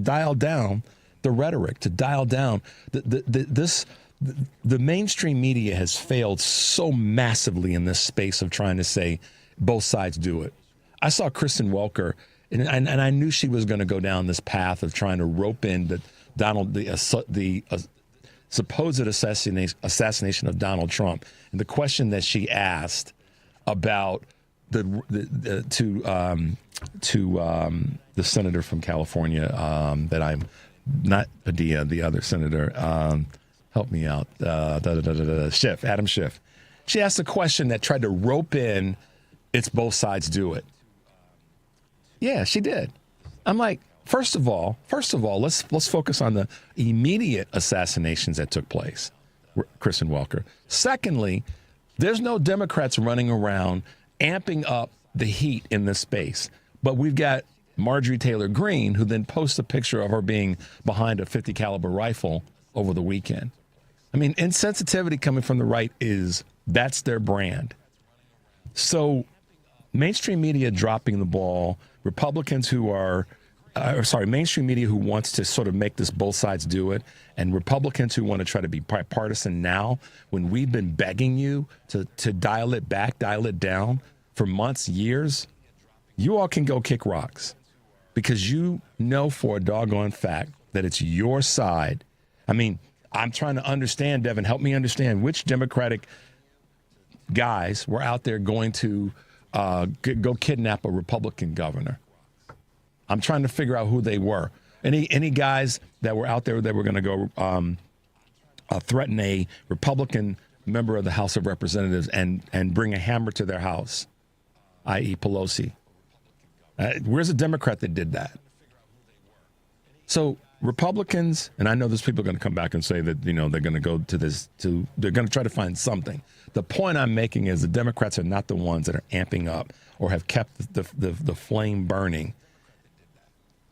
dial down the rhetoric, to dial down the mainstream media has failed so massively in this space of trying to say both sides do it. I saw Kristen Welker, and I knew she was going to go down this path of trying to rope in the supposed assassination of Donald Trump, and the question that she asked about the senator from California that I'm not Padilla, the other senator. Help me out. Schiff, Adam Schiff. She asked a question that tried to rope in, it's both sides do it. Yeah, she did. I'm like, first of all, let's focus on the immediate assassinations that took place, Kristen Welker. Secondly, there's no Democrats running around amping up the heat in this space. But we've got Marjorie Taylor Greene, who then posts a picture of her being behind a .50 caliber rifle over the weekend. I mean, insensitivity coming from the right that's their brand. So mainstream media dropping the ball, Republicans who are, mainstream media who wants to sort of make this both sides do it, and Republicans who want to try to be bipartisan now, when we've been begging you to dial it back, dial it down for months, years, you all can go kick rocks because you know for a doggone fact that it's your side. I mean, I'm trying to understand, Devin, help me understand which Democratic guys were out there going to go kidnap a Republican governor. I'm trying to figure out who they were. Any guys that were out there that were going to go threaten a Republican member of the House of Representatives and bring a hammer to their house, i.e. Pelosi. Where's a Democrat that did that? So Republicans, and I know there's people going to come back and say that, they're going to go to this, they're going to try to find something. The point I'm making is the Democrats are not the ones that are amping up or have kept the flame burning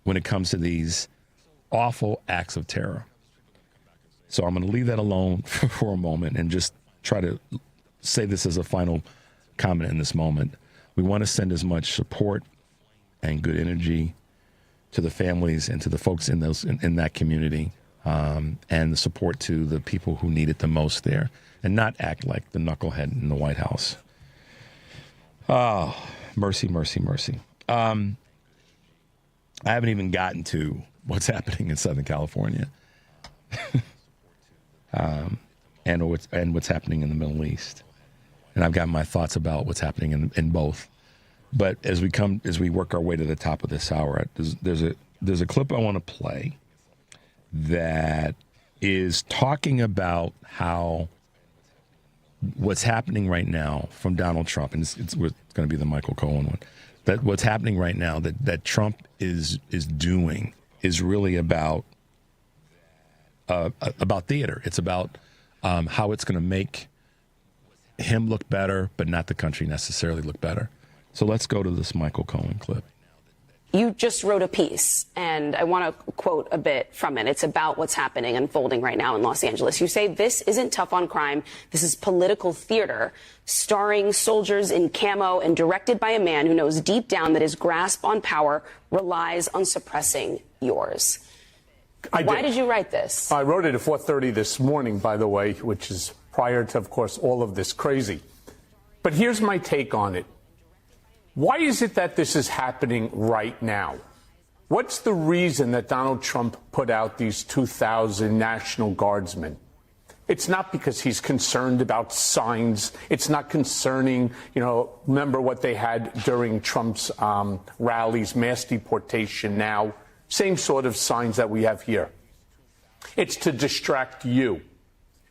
when it comes to these awful acts of terror. So I'm going to leave that alone for a moment and just try to say this as a final comment in this moment. We want to send as much support and good energy to the families and to the folks in that community, and the support to the people who need it the most there, and not act like the knucklehead in the White House. Oh, mercy, mercy, mercy. I haven't even gotten to what's happening in Southern California, and what's happening in the Middle East, and I've got my thoughts about what's happening in both. But as we work our way to the top of this hour, there's a clip I want to play that is talking about how what's happening right now from Donald Trump, and it's going to be the Michael Cohen one, that what's happening right now that Trump is doing is really about theater. It's about how it's going to make him look better, but not the country necessarily look better. So let's go to this Michael Cohen clip. You just wrote a piece, and I want to quote a bit from it. It's about what's happening, unfolding right now in Los Angeles. You say, this isn't tough on crime. This is political theater, starring soldiers in camo and directed by a man who knows deep down that his grasp on power relies on suppressing yours. Why did you write this? I wrote it at 4:30 this morning, by the way, which is prior to, of course, all of this crazy. But here's my take on it. Why is it that this is happening right now? What's the reason that Donald Trump put out these 2,000 National Guardsmen? It's not because he's concerned about signs. It's not concerning, remember what they had during Trump's rallies, mass deportation now, same sort of signs that we have here. It's to distract you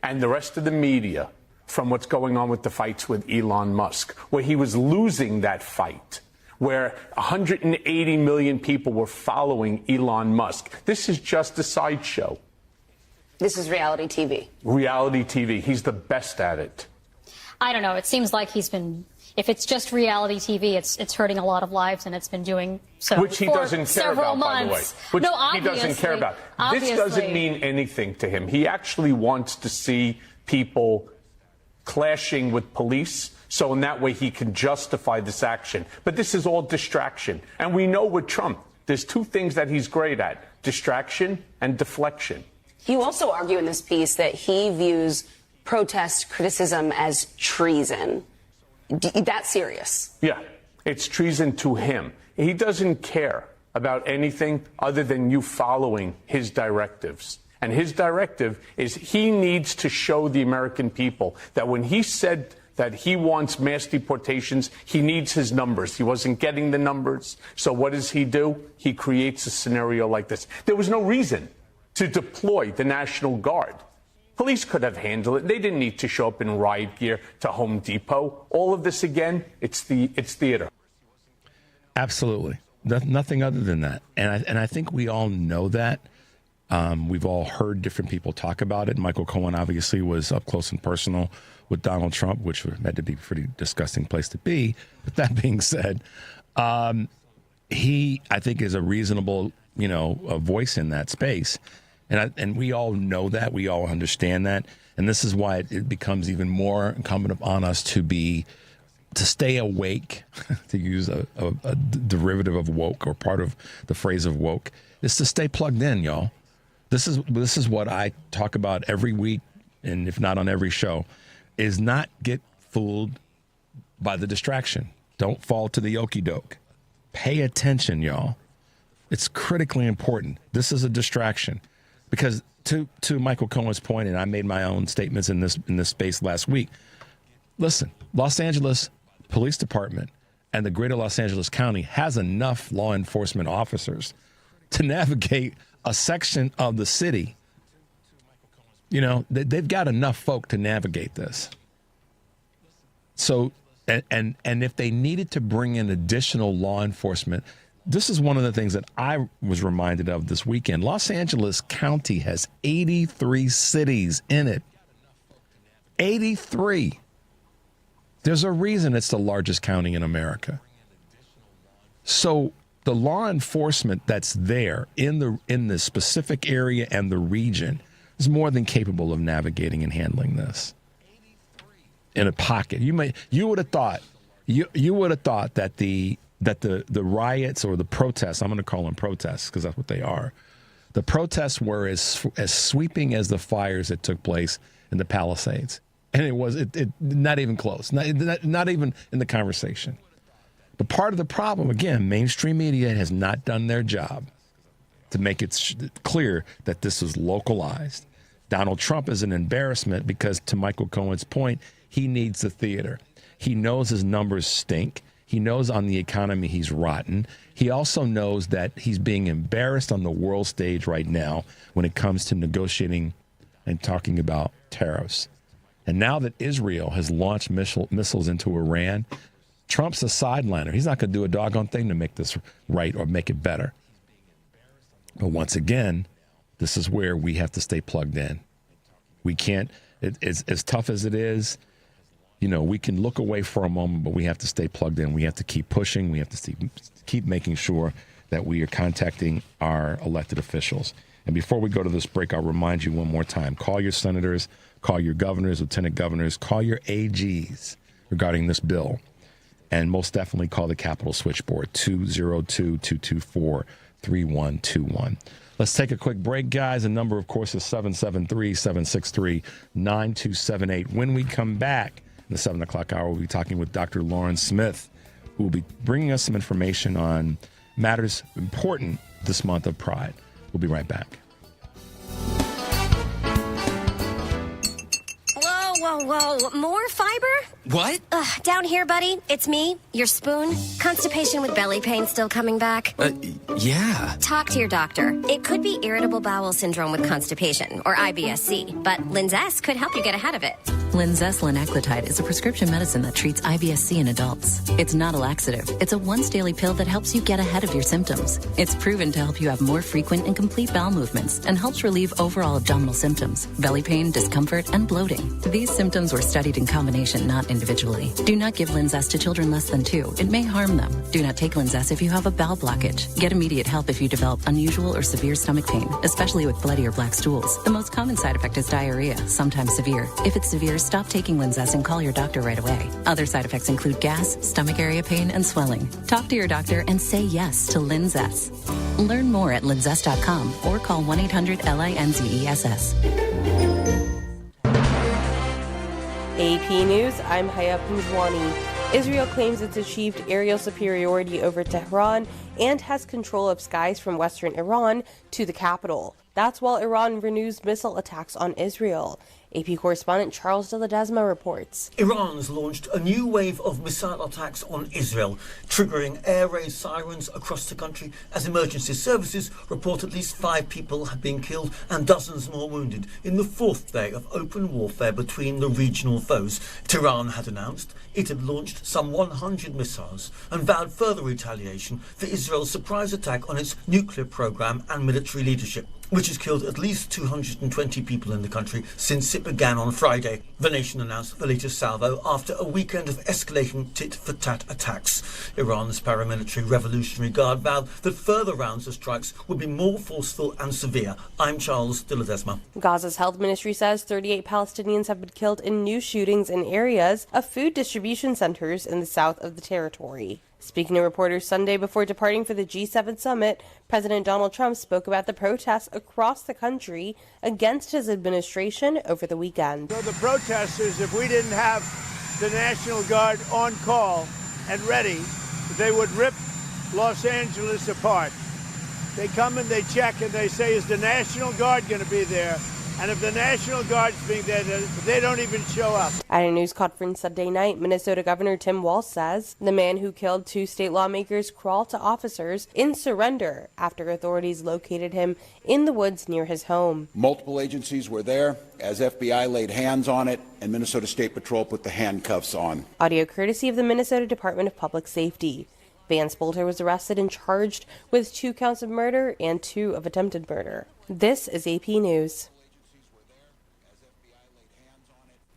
and the rest of the media from what's going on with the fights with Elon Musk, where he was losing that fight, where 180 million people were following Elon Musk. This is just a sideshow. This is reality TV. Reality TV. He's the best at it. I don't know. It seems like if it's just reality TV, it's hurting a lot of lives, and it's been doing so Which he doesn't care about, by the way. Which no, he doesn't care about. This doesn't mean anything to him. He actually wants to see people clashing with police, so in that way he can justify this action. But this is all distraction. And we know with Trump, there's two things that he's great at: distraction and deflection. You also argue in this piece that he views protest criticism as treason. That's serious. Yeah, it's treason to him. He doesn't care about anything other than you following his directives. And his directive is he needs to show the American people that when he said that he wants mass deportations, he needs his numbers. He wasn't getting the numbers. So what does he do? He creates a scenario like this. There was no reason to deploy the National Guard. Police could have handled it. They didn't need to show up in riot gear to Home Depot. All of this, again, it's theater. Absolutely. Nothing other than that. And I think we all know that. We've all heard different people talk about it. Michael Cohen obviously was up close and personal with Donald Trump, which had to be a pretty disgusting place to be. But that being said, he, I think, is a reasonable, a voice in that space. And we all know that. We all understand that. And this is why it becomes even more incumbent upon us to stay awake, to use a derivative of woke or part of the phrase of woke, is to stay plugged in, y'all. This is what I talk about every week, and if not on every show, is not get fooled by the distraction. Don't fall to the okie doke. Pay attention, y'all. It's critically important. This is a distraction. Because to Michael Cohen's point, and I made my own statements in this space last week, listen, Los Angeles Police Department and the greater Los Angeles County has enough law enforcement officers to navigate a section of the city. They've got enough folk to navigate this. So, and if they needed to bring in additional law enforcement, this is one of the things that I was reminded of this weekend. Los Angeles County has 83 cities in it. 83. There's a reason it's the largest county in America. So the law enforcement that's there in the specific area and the region is more than capable of navigating and handling this in a pocket. You would have thought that the riots or the protests, I'm going to call them protests because that's what they are. The protests were as sweeping as the fires that took place in the Palisades. And it was not even close, not even in the conversation. But part of the problem, again, mainstream media has not done their job to make it clear that this is localized. Donald Trump is an embarrassment because, to Michael Cohen's point, he needs the theater. He knows his numbers stink. He knows on the economy he's rotten. He also knows that he's being embarrassed on the world stage right now when it comes to negotiating and talking about tariffs. And now that Israel has launched missiles into Iran, Trump's a sideliner. He's not going to do a doggone thing to make this right or make it better. But once again, this is where we have to stay plugged in. We can't, it's as tough as it is, we can look away for a moment, but we have to stay plugged in. We have to keep pushing. We have to keep making sure that we are contacting our elected officials. And before we go to this break, I'll remind you one more time, call your senators, call your governors, lieutenant governors, call your AGs regarding this bill. And most definitely call the Capitol switchboard, 202-224-3121. Let's take a quick break, guys. The number, of course, is 773-763-9278. When we come back in the 7 o'clock hour, we'll be talking with Dr. Lauren Smith, who will be bringing us some information on matters important this month of Pride. We'll be right back. Whoa, more fiber? What? Down here, buddy. It's me, your spoon. Constipation with belly pain still coming back? Yeah. Talk to your doctor. It could be irritable bowel syndrome with constipation, or IBS-C, but Linzess could help you get ahead of it. Linzess linaclotide is a prescription medicine that treats IBS-C in adults. It's not a laxative. It's a once-daily pill that helps you get ahead of your symptoms. It's proven to help you have more frequent and complete bowel movements and helps relieve overall abdominal symptoms, belly pain, discomfort, and bloating. These symptoms were studied in combination, not individually. Do not give Linzess to children less than 2. It may harm them. Do not take Linzess if you have a bowel blockage. Get immediate help if you develop unusual or severe stomach pain, especially with bloody or black stools. The most common side effect is diarrhea, sometimes severe. If it's severe, stop taking Linzess and call your doctor right away. Other side effects include gas, stomach area pain, and swelling. Talk to your doctor and say yes to Linzess. Learn more at linzess.com or call 1-800-LINZESS. AP News, I'm Hayat Pouzwani. Israel claims it's achieved aerial superiority over Tehran and has control of skies from western Iran to the capital. That's while Iran renews missile attacks on Israel. AP correspondent Charles de Ledesma reports. Iran's launched a new wave of missile attacks on Israel, triggering air raid sirens across the country as emergency services report at least 5 people have been killed and dozens more wounded in the 4th day of open warfare between the regional foes. Tehran had announced it had launched some 100 missiles and vowed further retaliation for Israel's surprise attack on its nuclear program and military leadership, which has killed at least 220 people in the country since it began on Friday. The nation announced the latest salvo after a weekend of escalating tit-for-tat attacks. Iran's paramilitary Revolutionary Guard vowed that further rounds of strikes would be more forceful and severe. I'm Charles de Ledesma. Gaza's health ministry says 38 Palestinians have been killed in new shootings in areas of food distribution centers in the south of the territory. Speaking to reporters Sunday before departing for the G7 summit, President Donald Trump spoke about the protests across the country against his administration over the weekend. So the protesters, if we didn't have the National Guard on call and ready, they would rip Los Angeles apart. They come and they check and they say, is the National Guard going to be there? And if the National Guard's being there, they don't even show up. At a news conference Sunday night, Minnesota Governor Tim Walz says the man who killed 2 state lawmakers crawled to officers in surrender after authorities located him in the woods near his home. Multiple agencies were there as FBI laid hands on it and Minnesota State Patrol put the handcuffs on. Audio courtesy of the Minnesota Department of Public Safety. Vance Bolter was arrested and charged with 2 counts of murder and 2 of attempted murder. This is AP News.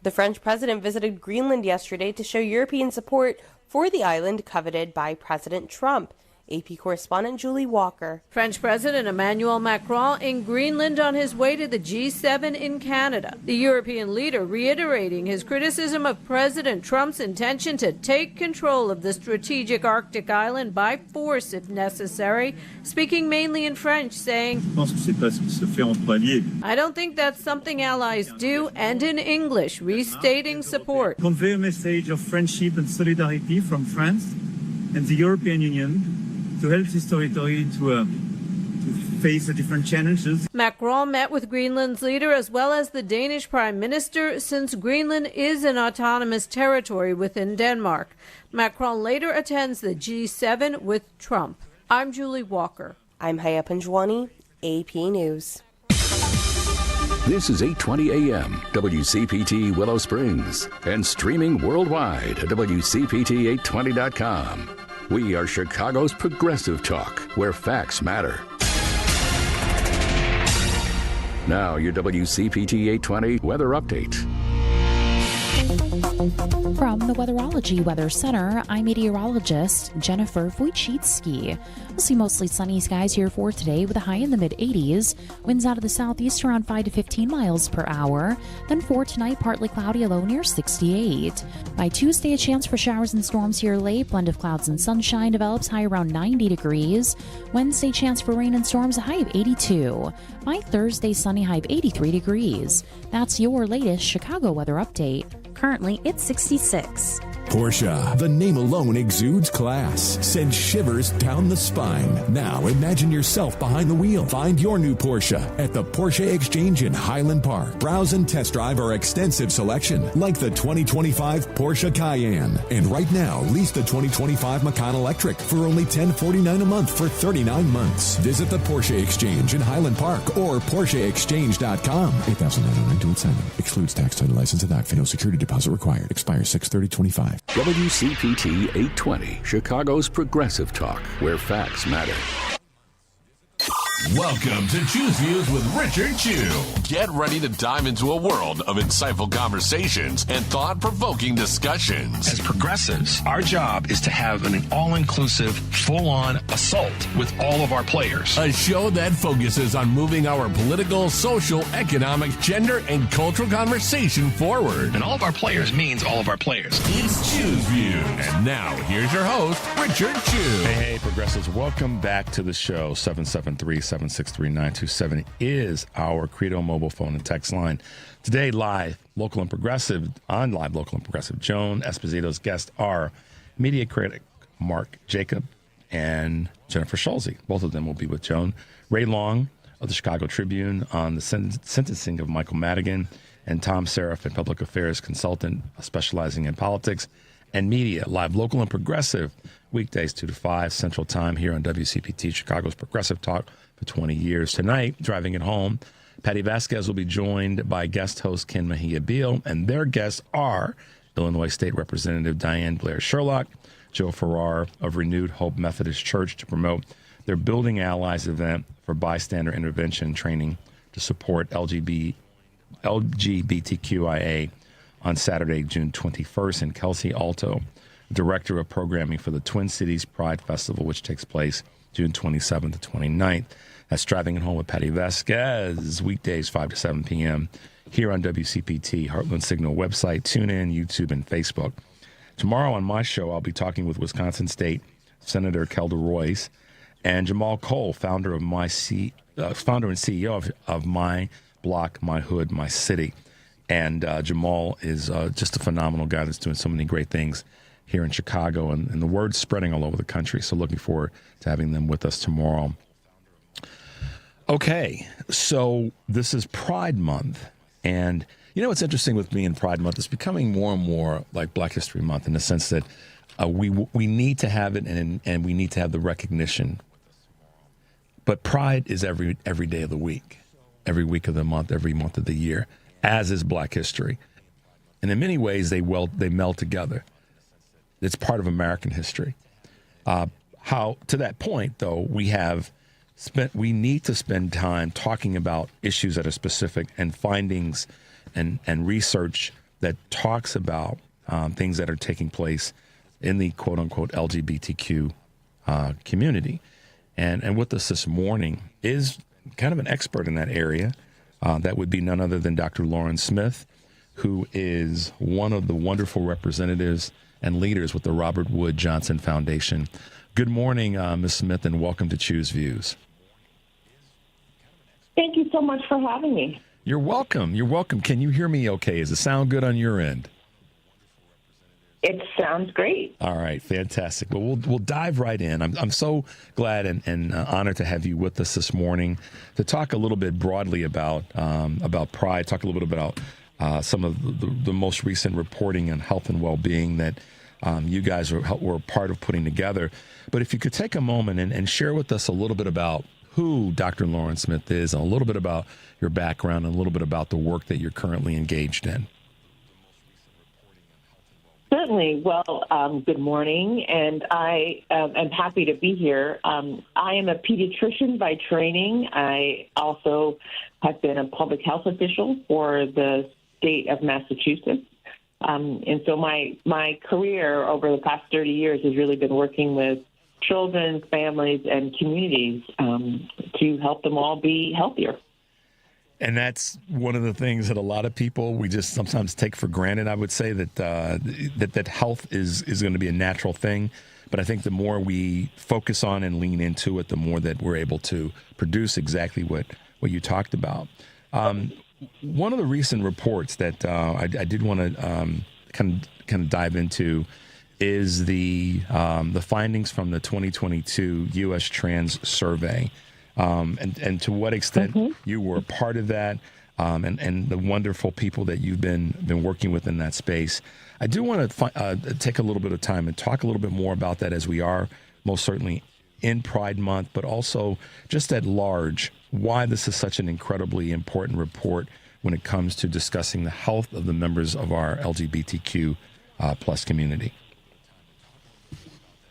The French president visited Greenland yesterday to show European support for the island coveted by President Trump. AP correspondent Julie Walker. French President Emmanuel Macron in Greenland on his way to the G7 in Canada. The European leader reiterating his criticism of President Trump's intention to take control of the strategic Arctic island by force if necessary, speaking mainly in French, saying, I don't think that's something allies do, and in English, restating support. Convey a message of friendship and solidarity from France and the European Union to help this territory to face the different challenges. Macron met with Greenland's leader as well as the Danish Prime Minister, since Greenland is an autonomous territory within Denmark. Macron later attends the G7 with Trump. I'm Julie Walker. I'm Haya Panjwani, AP News. This is 820 AM, WCPT Willow Springs, and streaming worldwide at WCPT820.com. We are Chicago's progressive talk, where facts matter. Now, your WCPT 820 weather update. From the Weatherology Weather Center, I'm meteorologist Jennifer Wojcicki. We'll see mostly sunny skies here for today with a high in the mid-80s. Winds out of the southeast around 5 to 15 miles per hour. Then for tonight, partly cloudy, a low near 68. By Tuesday, a chance for showers and storms here late. Blend of clouds and sunshine develops, high around 90 degrees. Wednesday, chance for rain and storms, a high of 82. By Thursday, sunny, high of 83 degrees. That's your latest Chicago weather update. Currently, it's 66. Porsche, the name alone exudes class, sends shivers down the spine. Now imagine yourself behind the wheel. Find your new Porsche at the Porsche Exchange in Highland Park. Browse and test drive our extensive selection, like the 2025 Porsche Cayenne. And right now, lease the 2025 Macan Electric for only $1049 a month for 39 months. Visit the Porsche Exchange in Highland Park or PorscheExchange.com. $8,909 to assignment. Excludes tax, title, license, and act. No security deposit required. Expires 6/30/25. WCPT 820, Chicago's progressive talk, where facts matter. Welcome to Choose Views with Richard Chew. Get ready to dive into a world of insightful conversations and thought-provoking discussions. As progressives, our job is to have an all-inclusive, full-on assault with all of our players. A show that focuses on moving our political, social, economic, gender, and cultural conversation forward. And all of our players means all of our players. It's Choose Views. And now, here's your host, Richard Chew. Hey, progressives, welcome back to the show. 773-763-9270 is our Credo mobile phone and text line. Today, live, local and progressive, on Live, Local and Progressive, Joan Esposito's guests are media critic Mark Jacob and Jennifer Schulze. Both of them will be with Joan. Ray Long, of the Chicago Tribune on the sentencing of Michael Madigan, and Tom Seraphin, public affairs consultant specializing in politics and media. Live, local, and progressive, weekdays 2 to 5 Central Time here on WCPT, Chicago's progressive talk for 20 years. Tonight, driving it home, Patty Vasquez will be joined by guest host Ken Mejia Beal, and their guests are Illinois State Representative Diane Blair Sherlock, Joe Farrar of Renewed Hope Methodist Church to promote their Building Allies event for bystander intervention training to support LGBTQIA on Saturday, June 21st, and Kelsey Alto, Director of Programming for the Twin Cities Pride Festival, which takes place June 27th to 29th. That's Driving It Home with Patty Vasquez, weekdays 5 to 7 p.m. here on WCPT, Heartland Signal website, TuneIn, YouTube, and Facebook. Tomorrow on my show, I'll be talking with Wisconsin State Senator Kelda Royce and Jamal Cole, founder and CEO of My Block, My Hood, My City. And Jamal is just a phenomenal guy that's doing so many great things here in Chicago, and the word's spreading all over the country. So looking forward to having them with us tomorrow. Okay, so this is Pride Month, and you know what's interesting with me in Pride Month? It's becoming more and more like Black History Month in the sense that we need to have it, and we need to have the recognition. But Pride is every day of the week, every week of the month, every month of the year, as is Black History, and in many ways they meld together. It's part of American history. How to that point, though, we need to spend time talking about issues that are specific and findings and research that talks about things that are taking place in the quote unquote LGBTQ community. And with us this morning is kind of an expert in that area. That would be none other than Dr. Lauren Smith, who is one of the wonderful representatives and leaders with the Robert Wood Johnson Foundation. Good morning, Ms. Smith, and welcome to Choose Views. Thank you so much for having me. You're welcome. You're welcome. Can you hear me okay? Does it sound good on your end? It sounds great. All right, fantastic. Well, we'll dive right in. I'm so glad and honored to have you with us this morning to talk a little bit broadly about Pride, talk a little bit about some of the most recent reporting on health and well-being that you guys were part of putting together. But if you could take a moment and share with us a little bit about who Dr. Lauren Smith is, and a little bit about your background, and a little bit about the work that you're currently engaged in. Certainly. Well, good morning, and I am happy to be here. I am a pediatrician by training. I also have been a public health official for the state of Massachusetts. And so my career over the past 30 years has really been working with children, families, and communities to help them all be healthier. And that's one of the things that a lot of people, we just sometimes take for granted. I would say that health is going to be a natural thing. But I think the more we focus on and lean into it, the more that we're able to produce exactly what you talked about. One of the recent reports that I did want to kind of dive into is the findings from the 2022 U.S. Trans Survey, and to what extent you were a part of that, and the wonderful people that you've been working with in that space. I do want to take a little bit of time and talk a little bit more about that, as we are most certainly in Pride Month, but also just at large, why this is such an incredibly important report when it comes to discussing the health of the members of our LGBTQ plus community.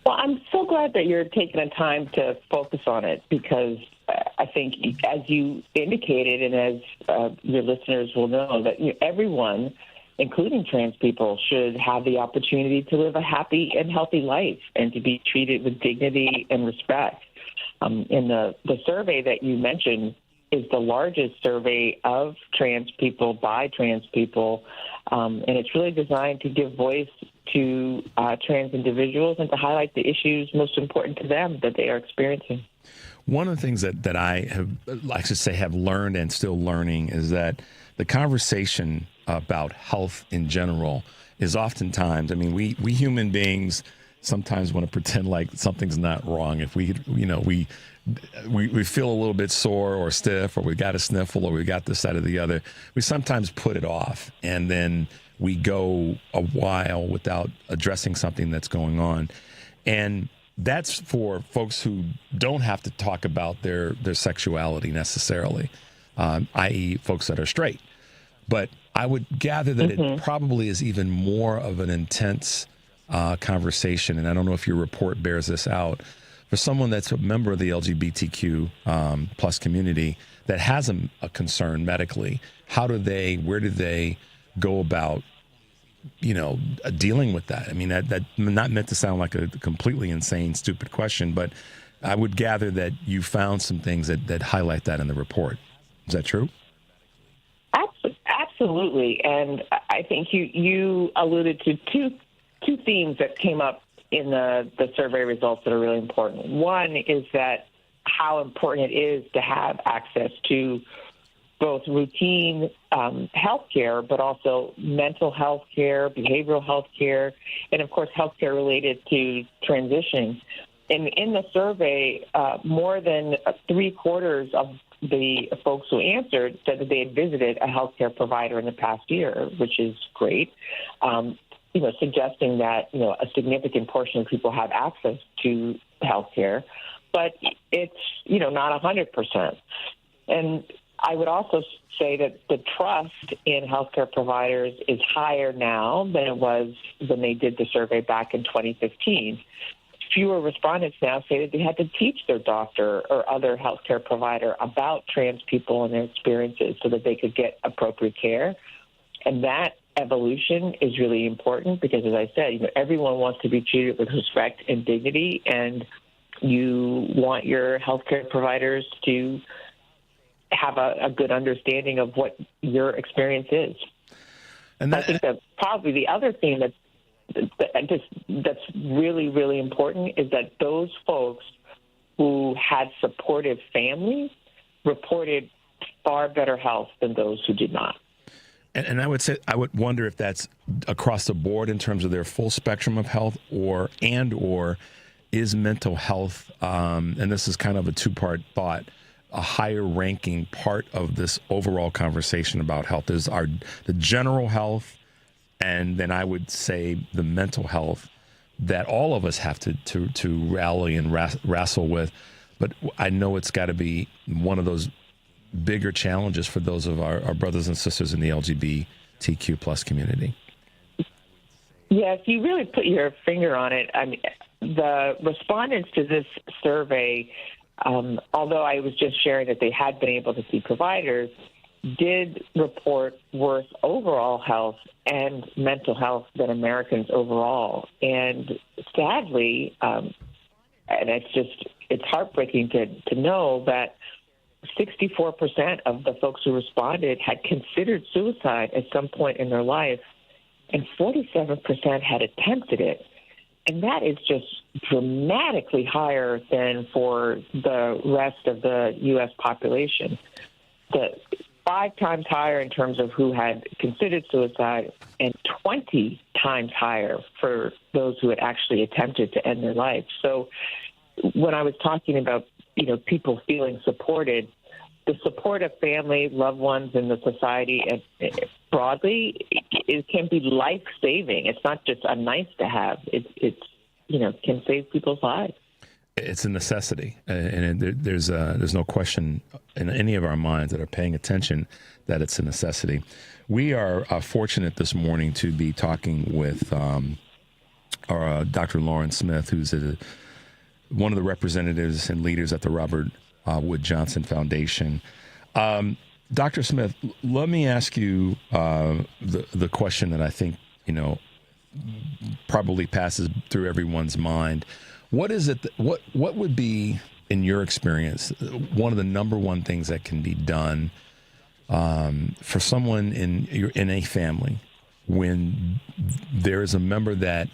Well, I'm so glad that you're taking the time to focus on it, because I think, as you indicated, and as your listeners will know, that everyone, including trans people, should have the opportunity to live a happy and healthy life and to be treated with dignity and respect. In the survey that you mentioned is the largest survey of trans people by trans people, and it's really designed to give voice to trans individuals and to highlight the issues most important to them that they are experiencing. One of the things that I have learned and still learning is that the conversation about health in general is oftentimes, I mean, we human beings sometimes want to pretend like something's not wrong. If we feel a little bit sore or stiff, or we got a sniffle, or we got this, that, or the other, we sometimes put it off, and then we go a while without addressing something that's going on. And that's for folks who don't have to talk about their sexuality necessarily, i.e. folks that are straight. But I would gather that it probably is even more of an intense conversation, and I don't know if your report bears this out, for someone that's a member of the LGBTQ plus community that has a concern medically. Where do they go about, dealing with that? I mean, that not meant to sound like a completely insane, stupid question, but I would gather that you found some things that highlight that in the report. Is that true? Absolutely. And I think you alluded to two themes that came up in the survey results that are really important. One is that how important it is to have access to both routine health care, but also mental health care, behavioral health care, and, of course, health care related to transition. And in the survey, more than 3/4 of the folks who answered said that they had visited a healthcare provider in the past year, which is great, suggesting that, a significant portion of people have access to healthcare, but it's, not 100%. And I would also say that the trust in healthcare providers is higher now than it was when they did the survey back in 2015. Fewer respondents now say that they had to teach their doctor or other healthcare provider about trans people and their experiences so that they could get appropriate care. And that evolution is really important because, as I said, everyone wants to be treated with respect and dignity, and you want your healthcare providers to have a good understanding of what your experience is. And I think that probably the other thing that's really, really important is that those folks who had supportive families reported far better health than those who did not. And I would wonder if that's across the board in terms of their full spectrum of health, or is mental health, and this is kind of a two-part thought, a higher ranking part of this overall conversation about health. Is the general health, and then I would say the mental health that all of us have to rally and wrestle with. But I know it's got to be one of those bigger challenges for those of our brothers and sisters in the LGBTQ plus community. Yeah, if you really put your finger on it, I mean, the respondents to this survey, although I was just sharing that they had been able to see providers, did report worse overall health and mental health than Americans overall. And sadly, and it's heartbreaking to know that 64% of the folks who responded had considered suicide at some point in their life, and 47% had attempted it. And that is just dramatically higher than for the rest of the U.S. population. 5 times higher in terms of who had considered suicide, and 20 times higher for those who had actually attempted to end their life. So when I was talking about, people feeling supported, the support of family, loved ones, and the society broadly, it can be life-saving. It's not just a nice to have. It's can save people's lives. It's a necessity, and there's no question in any of our minds that are paying attention that it's a necessity. We are fortunate this morning to be talking with our Dr. Lauren Smith, who's one of the representatives and leaders at the Robert Wood Johnson Foundation. Dr. Smith, let me ask you the question that I think probably passes through everyone's mind. What is it? What would be, in your experience, one of the number one things that can be done for someone in a family when there is a member that,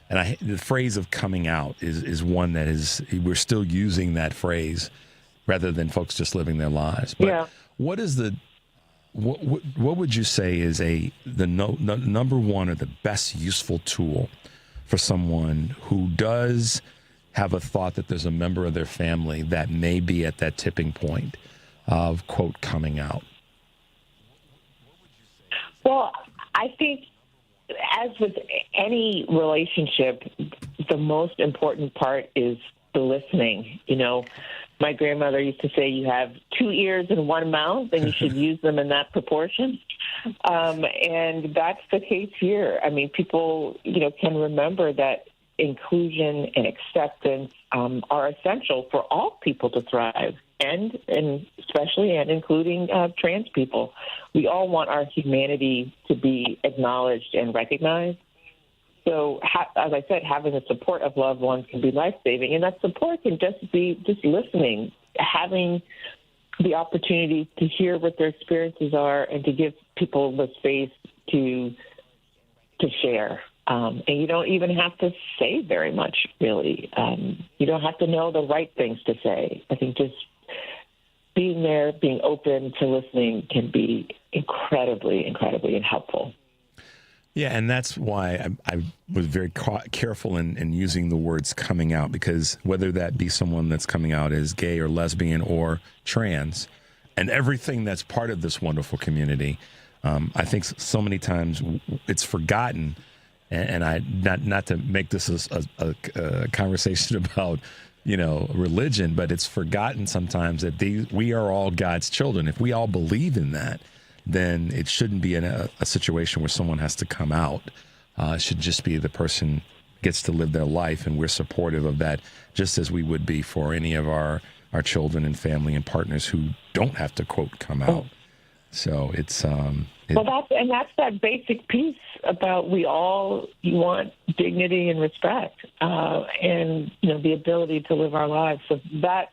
and the phrase of coming out is one that is, we're still using that phrase rather than folks just living their lives. But what is what would you say is the number one or the best useful tool for someone who does have a thought that there's a member of their family that may be at that tipping point of, quote, coming out? Well, I think as with any relationship, the most important part is the listening. You know, my grandmother used to say you have 2 ears and 1 mouth, and you should use them in that proportion. And that's the case here. I mean, people, can remember that inclusion and acceptance are essential for all people to thrive, and especially and including trans people. We all want our humanity to be acknowledged and recognized. So, as I said, having the support of loved ones can be life-saving, and that support can just be just listening, having the opportunity to hear what their experiences are, and to give people the space to share. And you don't even have to say very much, really. You don't have to know the right things to say. I think just being there, being open to listening can be incredibly, incredibly helpful. Yeah, and that's why I was very careful in using the words coming out, because whether that be someone that's coming out as gay or lesbian or trans, and everything that's part of this wonderful community, I think so many times it's forgotten. And I not to make this a conversation about religion, but it's forgotten sometimes that we are all God's children. If we all believe in that, then it shouldn't be in a situation where someone has to come out. It should just be the person gets to live their life, and we're supportive of that, just as we would be for any of our children and family and partners who don't have to, quote, come out. So it's that's that basic piece about we all want dignity and respect, and the ability to live our lives. So that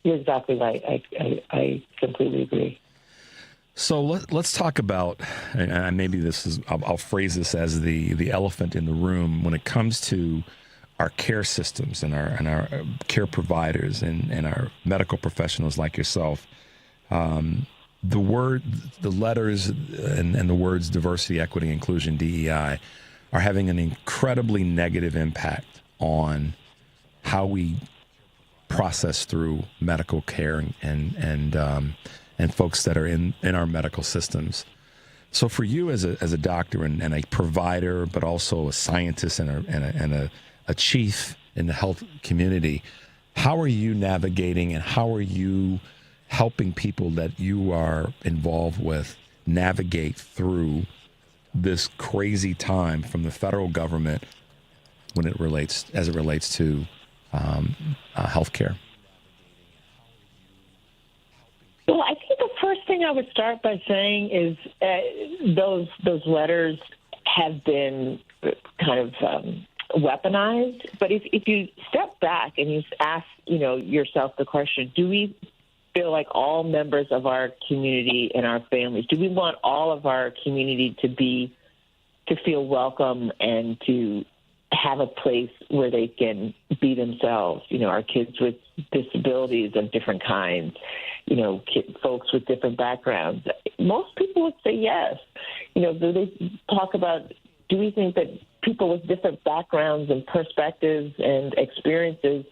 you're exactly right. I completely agree. So let's talk about, and maybe this is, I'll phrase this as the elephant in the room when it comes to our care systems and our care providers and our medical professionals like yourself. The letters and the words diversity, equity, inclusion, DEI, are having an incredibly negative impact on how we process through medical care and folks that are in our medical systems. So for you as a doctor and a provider, but also a scientist and a chief in the health community, how are you navigating and how are you helping people that you are involved with navigate through this crazy time from the federal government as it relates to healthcare? Well, I think the first thing I would start by saying is those letters have been kind of weaponized. But if you step back and you ask yourself the question, do we feel like all members of our community and our families, do we want all of our community to feel welcome and to have a place where they can be themselves? Our kids with disabilities of different kinds, folks with different backgrounds. Most people would say yes. They talk about, do we think that people with different backgrounds and perspectives and experiences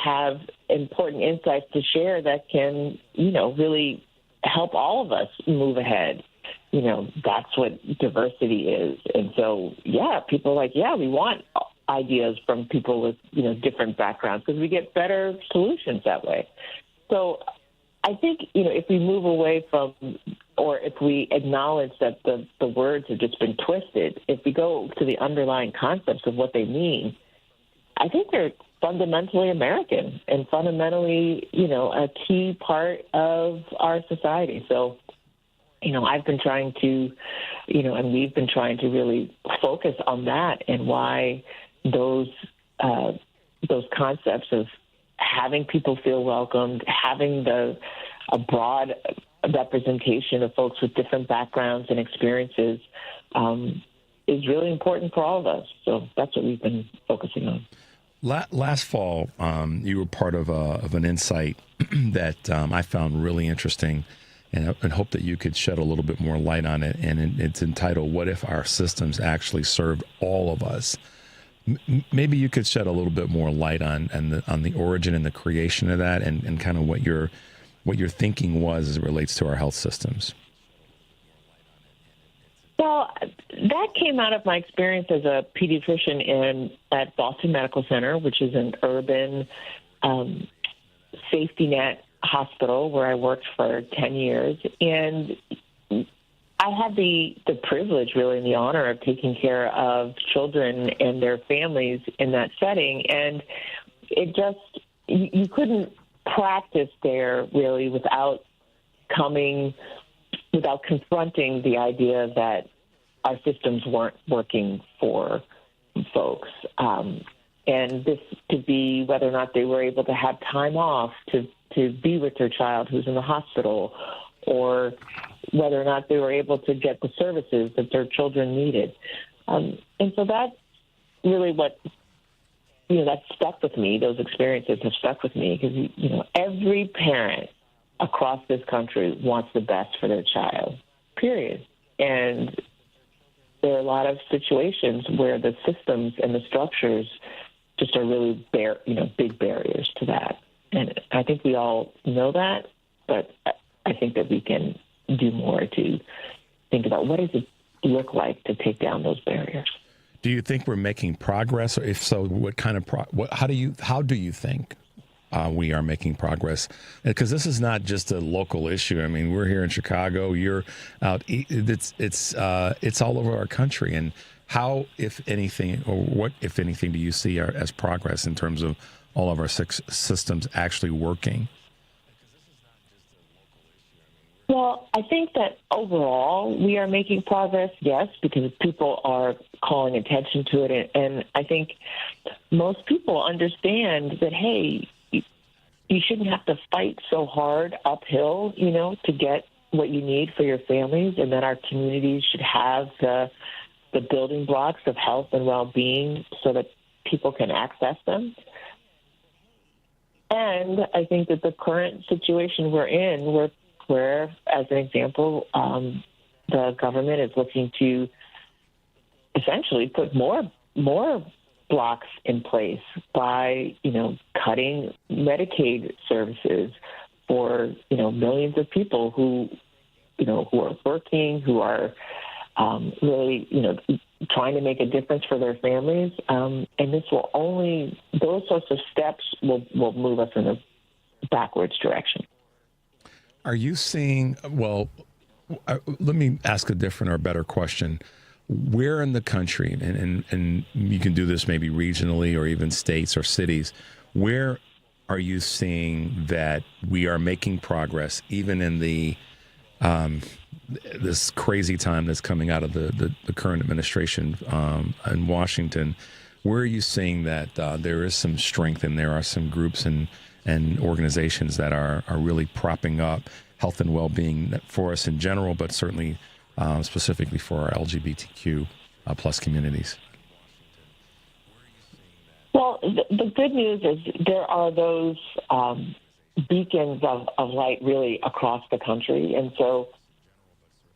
have important insights to share that can, really help all of us move ahead. That's what diversity is. And so, people are like, we want ideas from people with, different backgrounds because we get better solutions that way. So I think, if we move away from, or if we acknowledge that the words have just been twisted, if we go to the underlying concepts of what they mean, I think they're fundamentally American and fundamentally, a key part of our society. So, I've been trying to, and we've been trying to really focus on that and why those concepts of having people feel welcomed, having a broad representation of folks with different backgrounds and experiences is really important for all of us. So that's what we've been focusing on. Last fall, you were part of an insight that I found really interesting, and hope that you could shed a little bit more light on it. And it's entitled, "What if our systems actually served all of us?" Maybe you could shed a little bit more light on the origin and the creation of that, and kind of what your thinking was as it relates to our health systems. Well, that came out of my experience as a pediatrician at Boston Medical Center, which is an urban safety net hospital where I worked for 10 years. And I had the privilege, really, and the honor of taking care of children and their families in that setting. And it just, you couldn't practice there, really, without confronting the idea that our systems weren't working for folks. And this could be whether or not they were able to have time off to be with their child who's in the hospital, or whether or not they were able to get the services that their children needed. And so that's really what, that stuck with me. Those experiences have stuck with me because, every parent across this country wants the best for their child, period. And there are a lot of situations where the systems and the structures just are really big barriers to that. And I think we all know that, but I think that we can do more to think about what does it look like to take down those barriers. Do you think we're making progress? Or if so, what kind of how do you think we are making progress? Because this is not just a local issue. I mean, we're here in Chicago. You're out. It's all over our country. And how, if anything, or what, if anything, do you see as progress in terms of all of our systems actually working? Well, I think that overall we are making progress, yes, because people are calling attention to it. And I think most people understand that, hey, you shouldn't have to fight so hard uphill, to get what you need for your families, and that our communities should have the building blocks of health and well-being so that people can access them. And I think that the current situation we're in, where, as an example, the government is looking to essentially put more blocks in place by, cutting Medicaid services for, millions of people who are working, who are really, trying to make a difference for their families. And those sorts of steps will move us in a backwards direction. Are you seeing, let me ask a different or better question. Where in the country, and you can do this maybe regionally or even states or cities, where are you seeing that we are making progress, even in the this crazy time that's coming out of the current administration in Washington? Where are you seeing that there is some strength and there are some groups and organizations that are really propping up health and well-being for us in general, but certainly specifically for our LGBTQ plus communities? Well, the good news is there are those beacons of light really across the country. And so,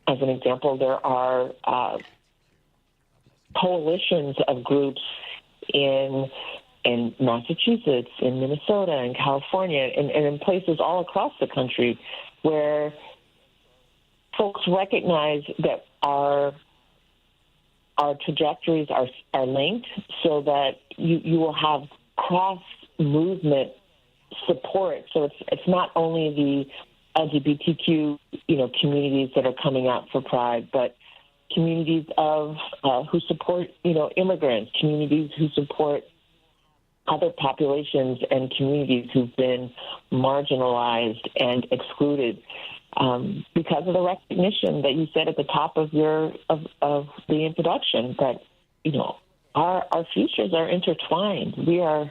as an example, there are coalitions of groups in Massachusetts, in Minnesota, in California, and in places all across the country where folks recognize that our trajectories are linked, so that you will have cross-movement support. So it's not only the LGBTQ communities that are coming out for Pride, but communities of who support immigrants, communities who support other populations and communities who've been marginalized and excluded because of the recognition that you said at the top of the introduction that our futures are intertwined. We are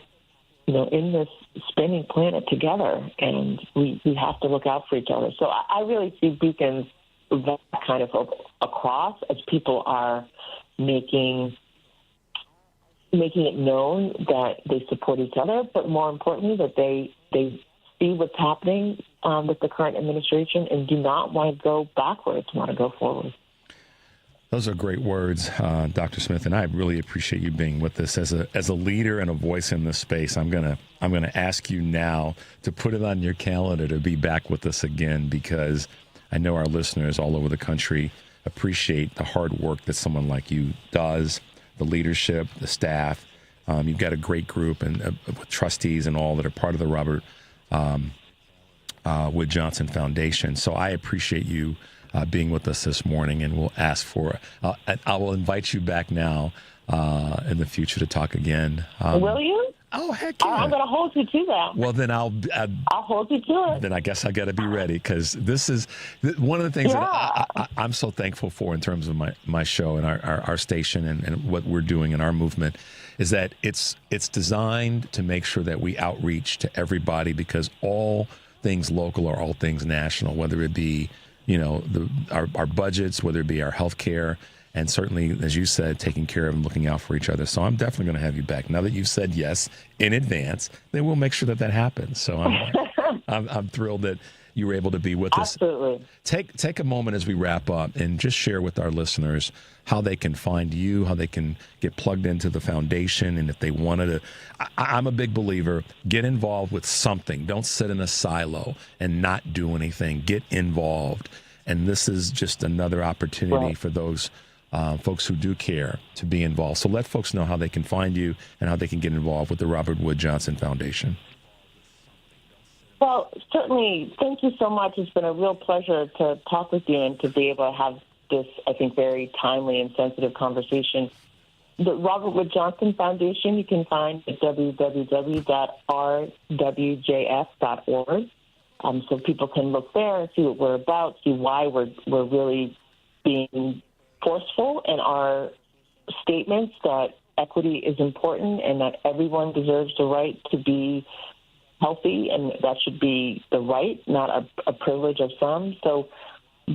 in this spinning planet together, and we have to look out for each other. So I really see beacons that kind of across as people are making it known that they support each other, but more importantly, that they see what's happening with the current administration and do not want to go backwards, want to go forward. Those are great words, Dr. Smith, and I really appreciate you being with us as a leader and a voice in this space. I'm gonna ask you now to put it on your calendar to be back with us again, because I know our listeners all over the country appreciate the hard work that someone like you does, the leadership, the staff. You've got a great group and trustees and all that are part of the Robert Wood Johnson Foundation. So I appreciate you being with us this morning, and we'll ask for. I will invite you back now in the future to talk again. Will you? Oh, heck yeah. I'm going to hold you to that. Well, then I'll hold you to it. Then I guess I got to be ready, because this is one of the things that I'm so thankful for in terms of my show and our station and what we're doing in our movement, is that it's designed to make sure that we outreach to everybody, because all things local are all things national, whether it be, our budgets, whether it be our health care, and certainly, as you said, taking care of and looking out for each other. So I'm definitely going to have you back. Now that you've said yes in advance, then we'll make sure that happens. So I'm thrilled that you were able to be with us. Absolutely. Take a moment as we wrap up and just share with our listeners how they can find you, how they can get plugged into the foundation, and if they wanted to. I'm a big believer, get involved with something. Don't sit in a silo and not do anything. Get involved. And this is just another opportunity for those folks who do care to be involved. So let folks know how they can find you and how they can get involved with the Robert Wood Johnson Foundation. Well, certainly, thank you so much. It's been a real pleasure to talk with you and to be able to have this, I think, very timely and sensitive conversation. The Robert Wood Johnson Foundation you can find at www.rwjf.org. So people can look there and see what we're about, see why we're really being forceful in our statements that equity is important and that everyone deserves the right to be healthy, and that should be the right, not a privilege of some. So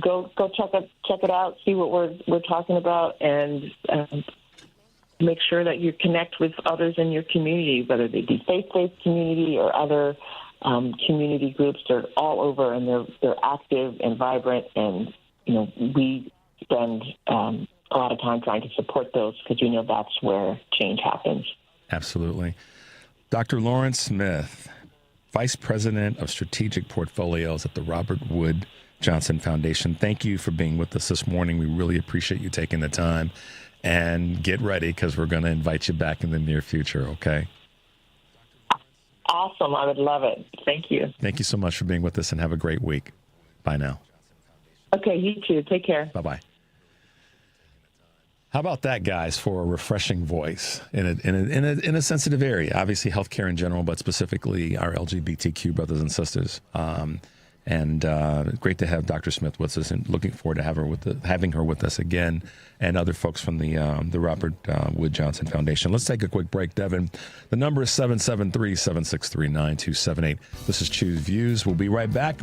go check it out, see what we're talking about, and make sure that you connect with others in your community, whether they be faith-based community or other community groups. They're all over, and they're active and vibrant, and we spend a lot of time trying to support those, because that's where change happens. Absolutely. Dr. Lauren Smith, Vice President of Strategic Portfolios at the Robert Wood Johnson Foundation. Thank you for being with us this morning. We really appreciate you taking the time, and get ready, because we're going to invite you back in the near future, okay? Awesome. I would love it. Thank you. Thank you so much for being with us, and have a great week. Bye now. Okay, you too. Take care. Bye-bye. How about that, guys, for a refreshing voice in a sensitive area? Obviously, healthcare in general, but specifically our LGBTQ brothers and sisters. And great to have Dr. Smith with us, and looking forward to having her with us again, and other folks from the Robert Wood Johnson Foundation. Let's take a quick break, Devin. The number is 773-763-9278. This is Choose Views. We'll be right back.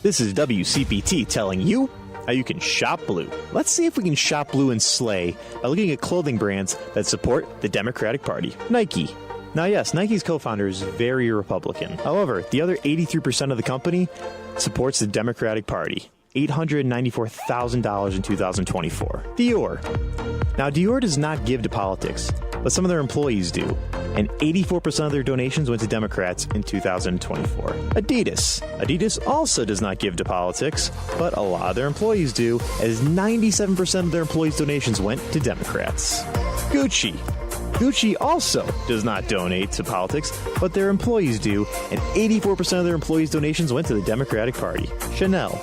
This is WCPT telling you how you can shop blue. Let's see if we can shop blue and slay by looking at clothing brands that support the Democratic Party. Nike. Now, yes, Nike's co-founder is very Republican. However, the other 83% of the company supports the Democratic Party. $894,000 in 2024. Dior. Now, Dior does not give to politics, but some of their employees do, and 84% of their donations went to Democrats in 2024. Adidas also does not give to politics, but a lot of their employees do, as 97% of their employees' donations went to Democrats. Gucci also does not donate to politics, but their employees do, and 84% of their employees' donations went to the Democratic Party. Chanel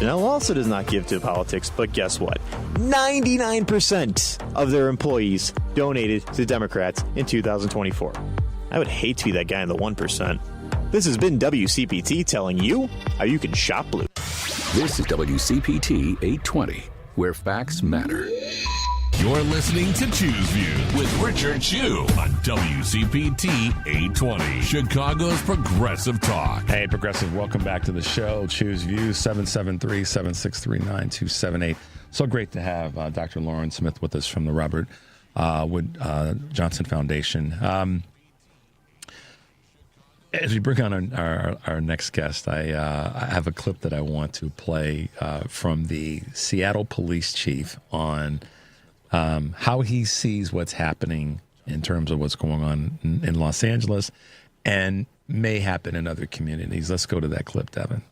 also does not give to politics, but guess what? 99% of their employees donated to Democrats in 2024. I would hate to be that guy in the 1%. This has been WCPT telling you how you can shop blue. This is WCPT 820, where facts matter. You're listening to Choose View with Richard Chu on WCPT 820, Chicago's Progressive Talk. Hey, Progressive, welcome back to the show. Choose View, 773-763-9278. So great to have Dr. Lauren Smith with us from the Robert Wood Johnson Foundation. As we bring on our next guest, I have a clip that I want to play from the Seattle police chief on how he sees what's happening in terms of what's going on in Los Angeles and may happen in other communities. Let's go to that clip, Devin.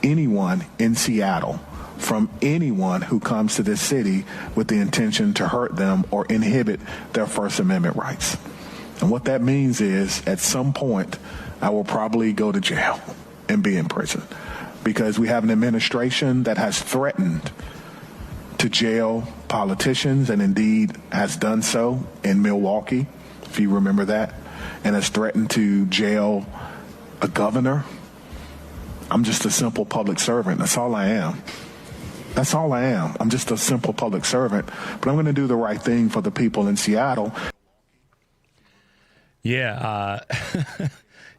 Anyone in Seattle, from anyone who comes to this city with the intention to hurt them or inhibit their First Amendment rights. And what that means is, at some point, I will probably go to jail and be in prison, because we have an administration that has threatened to jail politicians, and indeed has done so in Milwaukee, if you remember that, and has threatened to jail a governor. I'm just a simple public servant. That's all I am. That's all I am. I'm just a simple public servant, but I'm going to do the right thing for the people in Seattle. Yeah,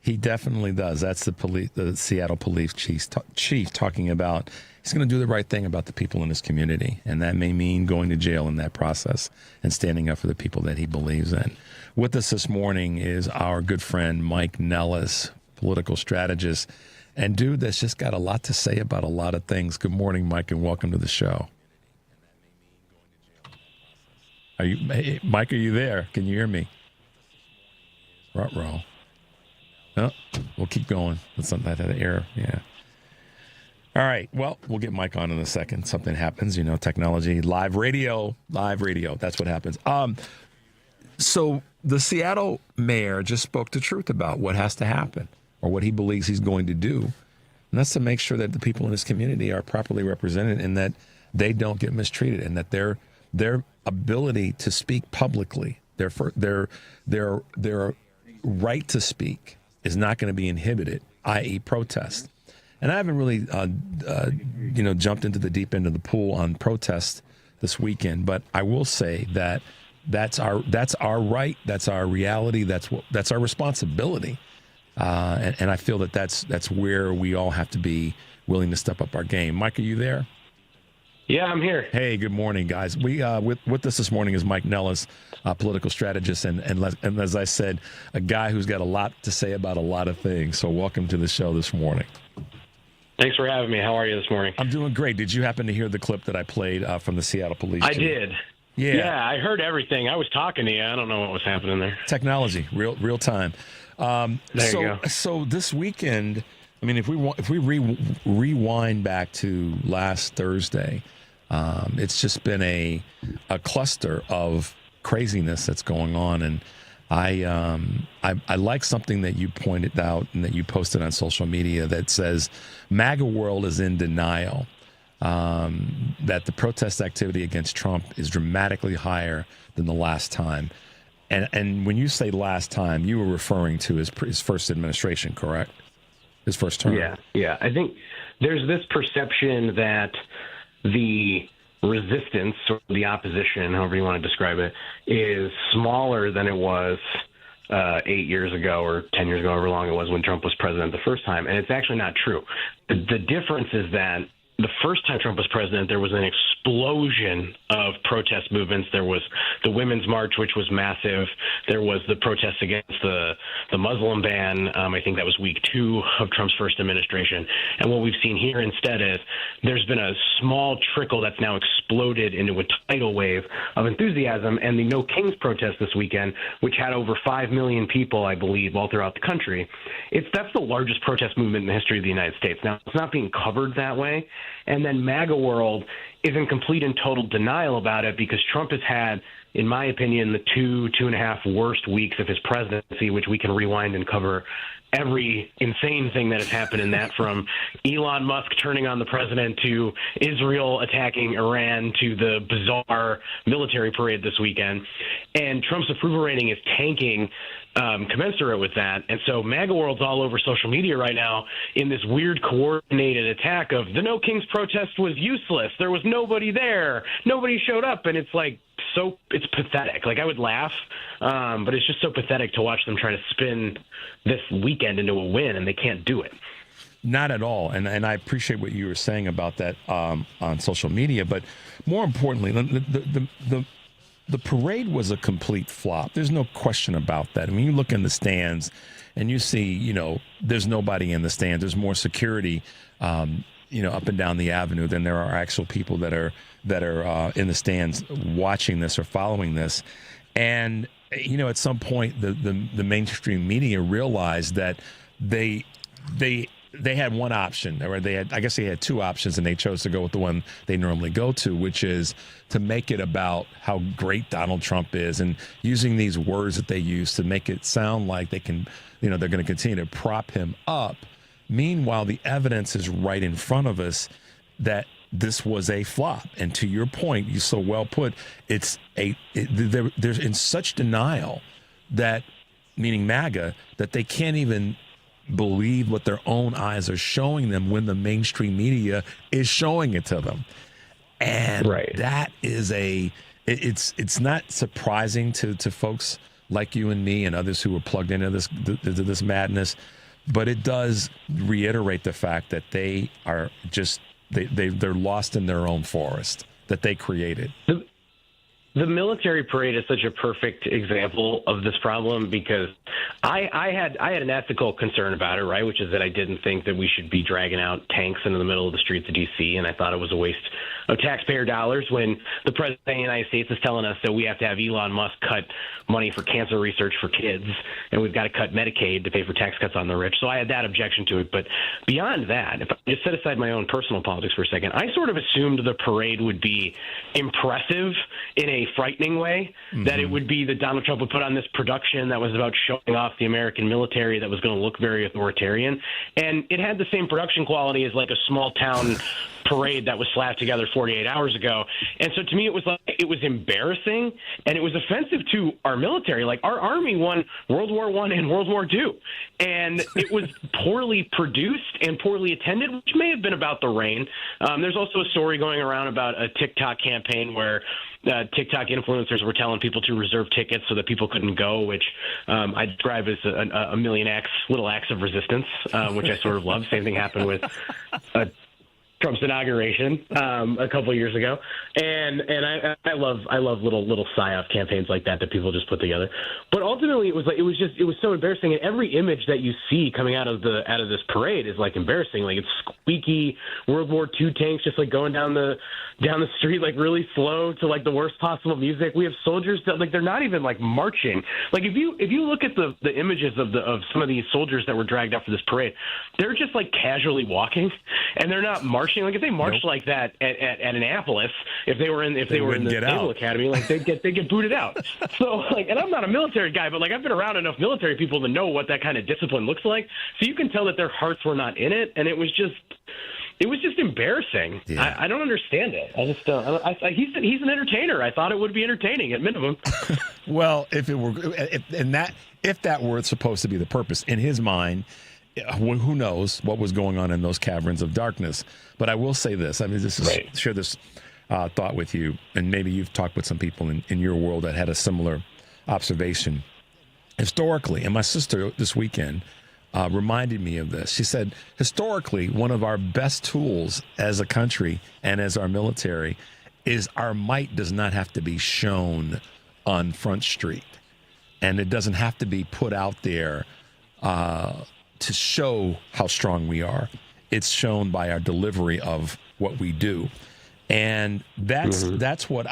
he definitely does. That's the Seattle police chief talking about he's going to do the right thing about the people in his community, and that may mean going to jail in that process and standing up for the people that he believes in. With us this morning is our good friend Mike Nellis, political strategist, and dude that's just got a lot to say about a lot of things. Good morning, Mike, and welcome to the show. Mike, are you there? Can you hear me? Ruh-roh. Oh, we'll keep going. That's not that error. Yeah. All right. Well, we'll get Mike on in a second. Something happens, technology, live radio. That's what happens. So the Seattle mayor just spoke the truth about what has to happen, or what he believes he's going to do. And that's to make sure that the people in his community are properly represented and that they don't get mistreated, and that their ability to speak publicly, their right to speak is not going to be inhibited, i.e. protest. And I haven't really, jumped into the deep end of the pool on protest this weekend, but I will say that that's our right, that's our reality, that's our responsibility. And I feel that that's where we all have to be willing to step up our game. Mike, are you there? Yeah, I'm here. Hey, good morning, guys. We with us this morning is Mike Nellis, political strategist, and as I said, a guy who's got a lot to say about a lot of things. So welcome to the show this morning. Thanks for having me. How are you this morning? I'm doing great. Did you happen to hear the clip that I played from the Seattle police? I did. Yeah, I heard everything. I was talking to you. I don't know what was happening there. Technology, real time. There you go. So this weekend, I mean, if we rewind back to last Thursday, it's just been a cluster of craziness that's going on, and I like something that you pointed out and that you posted on social media that says MAGA world is in denial, that the protest activity against Trump is dramatically higher than the last time. And when you say last time, you were referring to his first administration, correct? His first term. Yeah. I think there's this perception that the resistance or the opposition, however you want to describe it, is smaller than it was 8 years ago or 10 years ago, however long it was when Trump was president the first time. And it's actually not true. The difference is that the first time Trump was president, there was an explosion of protest movements. There was the Women's March, which was massive. There was the protests against the Muslim ban. I think that was week 2 of Trump's first administration. And what we've seen here instead is there's been a small trickle that's now exploded into a tidal wave of enthusiasm. And the No Kings protest this weekend, which had over 5 million people, I believe, all throughout the country, that's the largest protest movement in the history of the United States. Now, it's not being covered that way. And then MAGA world is in complete and total denial about it because Trump has had, in my opinion, the 2.5 worst weeks of his presidency, which we can rewind and cover every insane thing that has happened in that, from Elon Musk turning on the president to Israel attacking Iran to the bizarre military parade this weekend. And Trump's approval rating is tanking commensurate with that. And so MAGA world's all over social media right now in this weird coordinated attack of the No Kings protest was useless. There was nobody there. Nobody showed up. And it's it's pathetic. I would laugh, but it's just so pathetic to watch them try to spin this weekend into a win, and they can't do it. Not at all. And I appreciate what you were saying about that on social media. But more importantly, the parade was a complete flop. There's no question about that. I mean, you look in the stands and you see, there's nobody in the stands. There's more security, up and down the avenue than there are actual people that are in the stands watching this or following this. And, at some point, the mainstream media realized that they had one option, or they had two options, and they chose to go with the one they normally go to, which is to make it about how great Donald Trump is, and using these words that they use to make it sound like they can, they're going to continue to prop him up. Meanwhile, the evidence is right in front of us that this was a flop. And to your point, you so well put, they're in such denial that, meaning MAGA, that they can't even believe what their own eyes are showing them when the mainstream media is showing it to them. And that is it's not surprising to folks like you and me and others who are plugged into this madness, but it does reiterate the fact that they are just they're lost in their own forest that they created. The military parade is such a perfect example of this problem, because I had an ethical concern about it, right, which is that I didn't think that we should be dragging out tanks into the middle of the streets of D.C., and I thought it was a waste of taxpayer dollars when the President of the United States is telling us that we have to have Elon Musk cut money for cancer research for kids, and we've got to cut Medicaid to pay for tax cuts on the rich. So I had that objection to it. But beyond that, if I just set aside my own personal politics for a second, I sort of assumed the parade would be impressive in a frightening way, that it would be that Donald Trump would put on this production that was about showing off the American military that was going to look very authoritarian. And it had the same production quality as like a small town parade that was slapped together 48 hours ago. And so to me, it was embarrassing, and it was offensive to our military. Like, our Army won World War I and World War II, and it was poorly produced and poorly attended, which may have been about the rain. There's also a story going around about a TikTok campaign where TikTok influencers were telling people to reserve tickets so that people couldn't go, which I describe as a million little acts of resistance, which I sort of love. Same thing happened with Trump's inauguration a couple of years ago, and I love little psyop campaigns like that people just put together. But ultimately, it was so embarrassing, and every image that you see coming out of this parade is like embarrassing. Like, it's squeaky World War II tanks just like going down the street like really slow to like the worst possible music. We have soldiers that like they're not even like marching. Like, if you look at the images of some of these soldiers that were dragged out for this parade, they're just like casually walking, and they're not marching. Like, if they marched like that at Annapolis, if they were in the Naval Academy, like they get booted out. So like, and I'm not a military guy, but like I've been around enough military people to know what that kind of discipline looks like. So you can tell that their hearts were not in it, and it was just embarrassing. Yeah. I don't understand it. I just he's an entertainer. I thought it would be entertaining at minimum. Well, if that were supposed to be the purpose in his mind, who knows what was going on in those caverns of darkness. But I will say this. I mean, share this thought with you, and maybe you've talked with some people in your world that had a similar observation. Historically, and my sister this weekend reminded me of this. She said, historically, one of our best tools as a country and as our military is our might does not have to be shown on Front Street. And it doesn't have to be put out there to show how strong we are. It's shown by our delivery of what we do. And that's what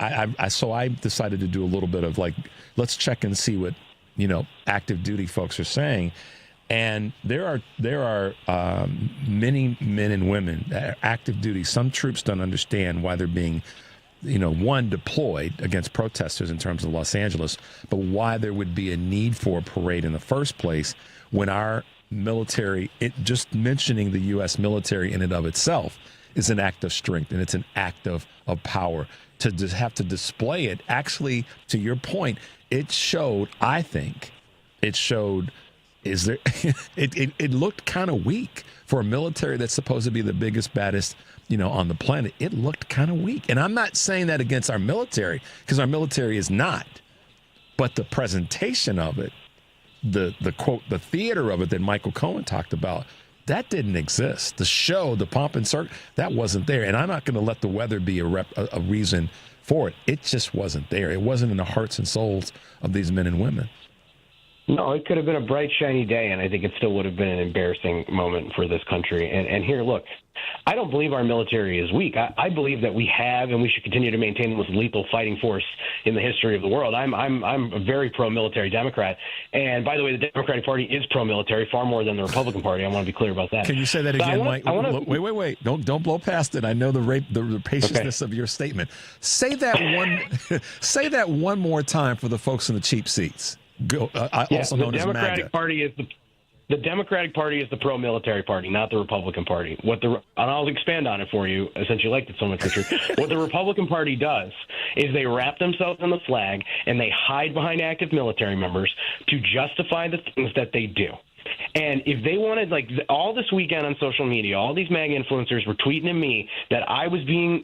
so I decided to do a little bit of like, let's check and see what, active duty folks are saying. And there are many men and women that are active duty. Some troops don't understand why they're being, one, deployed against protesters in terms of Los Angeles, but why there would be a need for a parade in the first place when our military, just mentioning the U.S. military in and of itself is an act of strength, and it's an act of power. To just have to display it, actually, to your point, it showed, I think, it looked kind of weak for a military that's supposed to be the biggest, baddest, on the planet. It looked kind of weak. And I'm not saying that against our military, because our military is not. But the presentation of it, the quote, the theater of it that Michael Cohen talked about, that didn't exist. The show, the pomp and circ, that wasn't there. And I'm not going to let the weather be a reason for it. It just wasn't there. It wasn't in the hearts and souls of these men and women. No, it could have been a bright, shiny day, and I think it still would have been an embarrassing moment for this country. And here, look, I don't believe our military is weak. I believe that we have and we should continue to maintain the most lethal fighting force in the history of the world. I'm a very pro-military Democrat. And by the way, the Democratic Party is pro-military far more than the Republican Party. I want to be clear about that. Can you say that again, Mike? Wait. Don't blow past it. I know the rapaciousness of your statement. Say that one more time for the folks in the cheap seats. Also known as MAGA. The Democratic Party is the pro-military party, not the Republican Party. And I'll expand on it for you, since you liked it so much, Richard. What the Republican Party does is they wrap themselves in the flag and they hide behind active military members to justify the things that they do. And if they wanted, like, all this weekend on social media, all these MAGA influencers were tweeting at me that I was being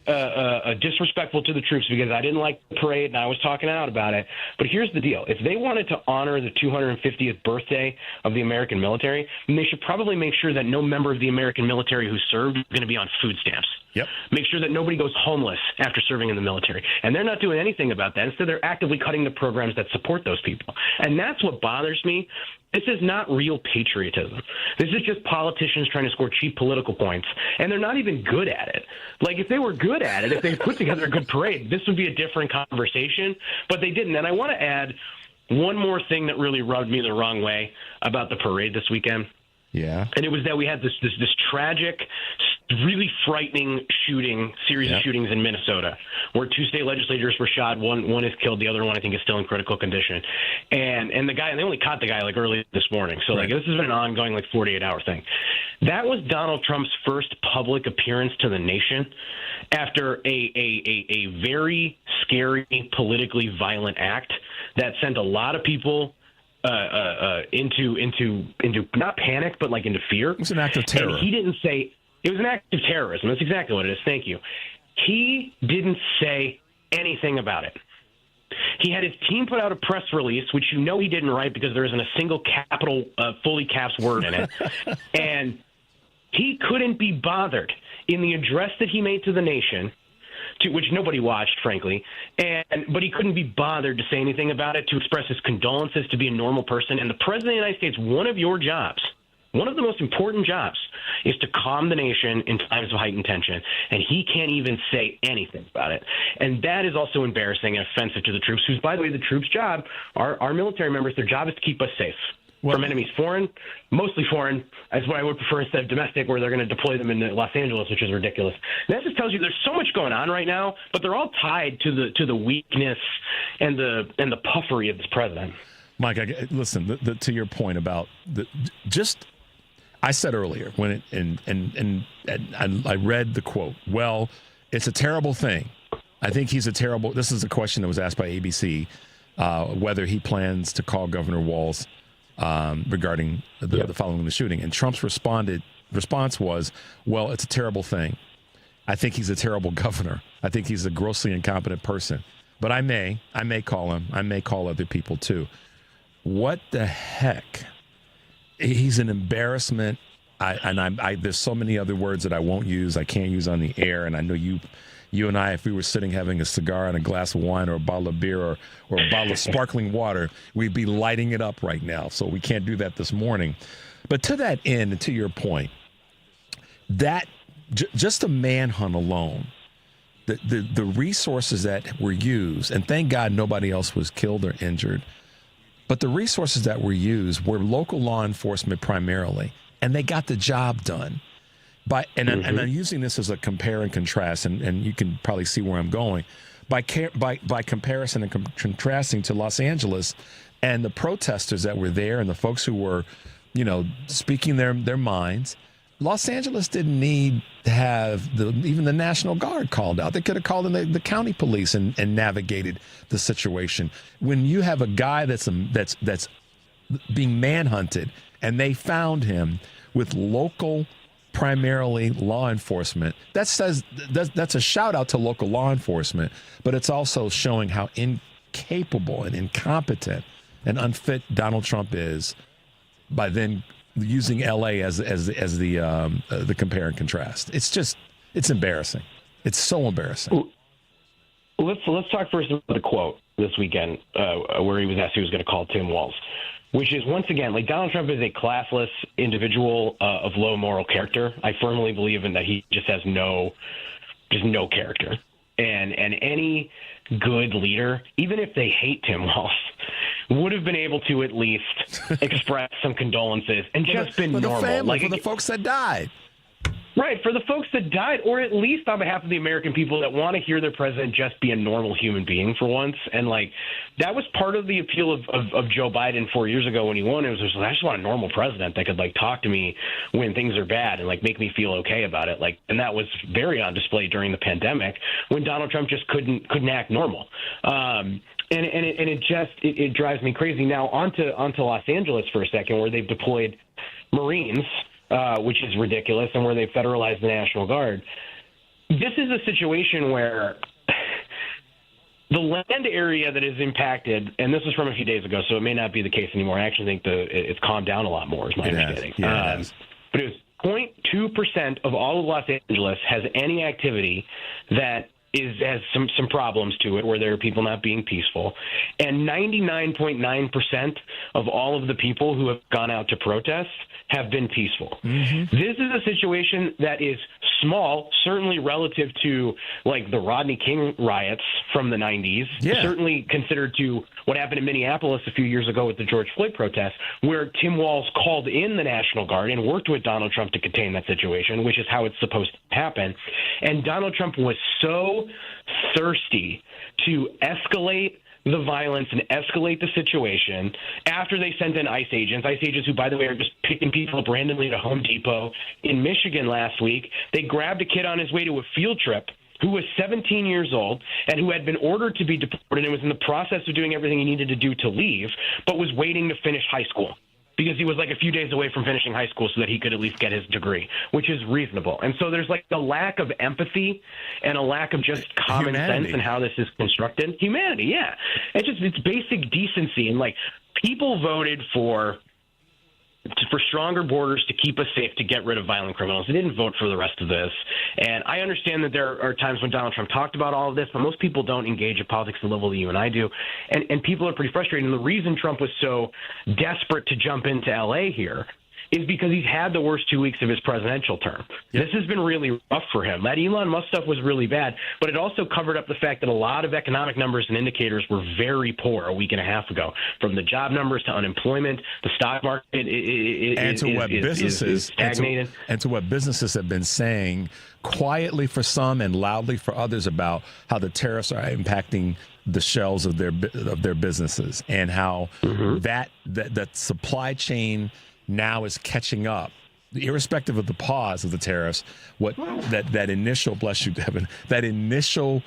disrespectful to the troops because I didn't like the parade and I was talking out about it. But here's the deal. If they wanted to honor the 250th birthday of the American military, then they should probably make sure that no member of the American military who served is going to be on food stamps. Yep. Make sure that nobody goes homeless after serving in the military. And they're not doing anything about that. Instead, they're actively cutting the programs that support those people. And that's what bothers me. This is not real patriotism. This is just politicians trying to score cheap political points, and they're not even good at it. Like, if they were good at it, if they put together a good parade, this would be a different conversation, but they didn't. And I want to add one more thing that really rubbed me the wrong way about the parade this weekend. Yeah. And it was that we had this tragic, really frightening series of shootings in Minnesota, where 2 state legislators were shot. One is killed. The other one, I think, is still in critical condition. And they only caught the guy like early this morning. So like, this has been an ongoing 48-hour thing. That was Donald Trump's first public appearance to the nation after a very scary, politically violent act that sent a lot of people into not panic, but like into fear. It was an act of terror. And he didn't say it was an act of terrorism. That's exactly what it is. Thank you. He didn't say anything about it. He had his team put out a press release, which he didn't write because there isn't a single capital, fully caps word in it. And he couldn't be bothered in the address that he made to the nation, to which nobody watched, frankly, but he couldn't be bothered to say anything about it, to express his condolences, to be a normal person. And the President of the United States, one of your jobs, one of the most important jobs, is to calm the nation in times of heightened tension, and he can't even say anything about it. And that is also embarrassing and offensive to the troops, who's, by the way, the troops' job, our military members, their job is to keep us safe. From enemies, mostly foreign. That's what I would prefer instead of domestic, where they're going to deploy them in Los Angeles, which is ridiculous. And that just tells you there's so much going on right now, but they're all tied to the weakness and the puffery of this president. Mike, listen to your point about I said earlier when I read the quote. Well, it's a terrible thing. I think he's a terrible. This is a question that was asked by ABC whether he plans to call Governor Walz regarding the following the shooting. And Trump's response was, well, it's a terrible thing. I think he's a terrible governor. I think he's a grossly incompetent person. But I may call him. I may call other people too. What the heck? He's an embarrassment. There's so many other words that I won't use. I can't use on the air. And I know you and I, if we were sitting having a cigar and a glass of wine or a bottle of beer or a bottle of sparkling water, we'd be lighting it up right now. So we can't do that this morning. But to that end, and to your point, that just the manhunt alone, the resources that were used, and thank God nobody else was killed or injured, but the resources that were used were local law enforcement primarily, and they got the job done. And I'm using this as a compare and contrast, and you can probably see where I'm going. By comparison and contrasting to Los Angeles and the protesters that were there and the folks who were, speaking their minds, Los Angeles didn't need to have even the National Guard called out. They could have called in the county police and navigated the situation. When you have a guy that's being manhunted and they found him with local, primarily law enforcement, that's a shout out to local law enforcement, but it's also showing how incapable and incompetent and unfit Donald Trump is by then using LA as the compare and contrast. It's embarrassing. It's so embarrassing. Let's talk first about the quote this weekend where he was asked who was going to call Tim Walz. which is, once again, like, Donald Trump is a classless individual of low moral character. I firmly believe in that he just has no character. And any good leader, even if they hate Tim Walz, would have been able to at least express some condolences and just been normal. The family, for the folks that died. Right, for the folks that died, or at least on behalf of the American people that want to hear their president just be a normal human being for once. And, like, that was part of the appeal of Joe Biden 4 years ago when he won. It was just, I just want a normal president that could, like, talk to me when things are bad and, like, make me feel okay about it. Like, and that was very on display during the pandemic when Donald Trump just couldn't act normal. And it drives me crazy. Now, onto Los Angeles for a second, where they've deployed Marines, which is ridiculous, and where they federalized the National Guard. This is a situation where the land area that is impacted, and this was from a few days ago, so it may not be the case anymore. I actually think it's calmed down a lot more, is my understanding. But it was 0.2% of all of Los Angeles has any activity that has some problems to it, where there are people not being peaceful. And 99.9% of all of the people who have gone out to protest have been peaceful. Mm-hmm. This is a situation that is small, certainly relative to, like, the Rodney King riots from the 90s, certainly considered to what happened in Minneapolis a few years ago with the George Floyd protests, where Tim Walz called in the National Guard and worked with Donald Trump to contain that situation, which is how it's supposed to happen. And Donald Trump was so thirsty to escalate the violence and escalate the situation after they sent in ICE agents who, by the way, are just picking people up randomly at a Home Depot in Michigan last week. They grabbed a kid on his way to a field trip who was 17 years old and who had been ordered to be deported and was in the process of doing everything he needed to do to leave, but was waiting to finish high school, because he was like a few days away from finishing high school so that he could at least get his degree, which is reasonable. And so there's, like, a lack of empathy and a lack of just common sense in how this is constructed. Humanity, yeah. It's basic decency. And, like, people voted for stronger borders to keep us safe, to get rid of violent criminals. They didn't vote for the rest of this. And I understand that there are times when Donald Trump talked about all of this, but most people don't engage in politics at the level that you and I do. And people are pretty frustrated. And the reason Trump was so desperate to jump into L.A. here is because he's had the worst 2 weeks of his presidential term. This has been really rough for him. That Elon Musk stuff was really bad, but it also covered up the fact that a lot of economic numbers and indicators were very poor a week and a half ago, from the job numbers to unemployment. The stock market is stagnated. And to what businesses have been saying quietly for some and loudly for others about how the tariffs are impacting the shelves of their businesses, and how that supply chain now is catching up, irrespective of the pause of the tariffs. That initial, bless you, Devin, that initial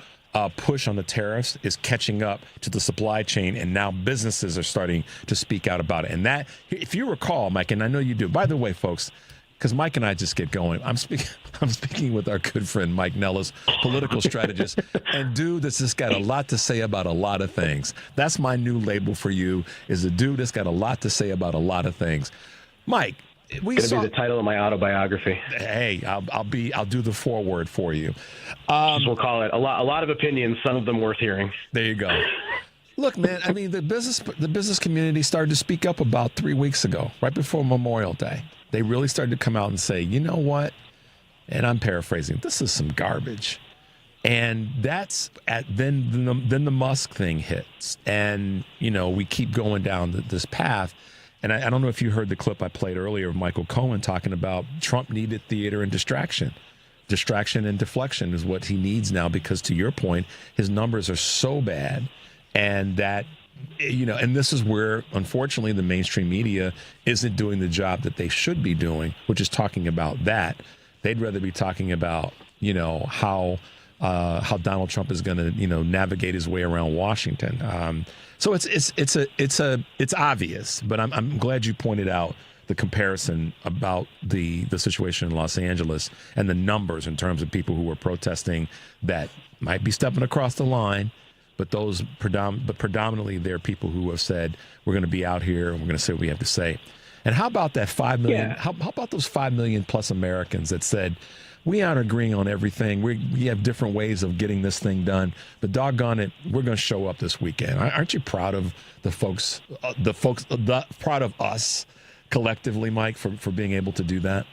push on the tariffs is catching up to the supply chain, and now businesses are starting to speak out about it. And that, if you recall, Mike, and I know you do. By the way, folks, because Mike and I just get going, I'm speaking with our good friend Mike Nellis, political strategist, and dude that's just got a lot to say about a lot of things. That's my new label for you, is a dude that's got a lot to say about a lot of things. Mike, we saw be the title of my autobiography. Hey, I'll do the foreword for you. We'll call it a lot of opinions, some of them worth hearing. There you go. Look, man, I mean, the business community started to speak up about 3 weeks ago, right before Memorial Day. They really started to come out and say, you know what? And I'm paraphrasing, this is some garbage. And that's then the Musk thing hits. And, you know, we keep going down this path. And I don't know if you heard the clip I played earlier of Michael Cohen talking about Trump needed theater and distraction. Distraction and deflection is what he needs now, because, to your point, his numbers are so bad. And that, you know, and this is where, unfortunately, the mainstream media isn't doing the job that they should be doing, which is talking about that. They'd rather be talking about, you know, how Donald Trump is going to, you know, navigate his way around Washington. So it's obvious, but I'm glad you pointed out the comparison about the situation in Los Angeles and the numbers in terms of people who were protesting that might be stepping across the line. But predominantly they're people who have said, we're going to be out here and we're going to say what we have to say. And how about that 5 million? Yeah. How about those 5 million plus Americans that said, we aren't agreeing on everything. We have different ways of getting this thing done, but doggone it, we're going to show up this weekend. Aren't you proud of the folks, proud of us collectively, Mike, for being able to do that?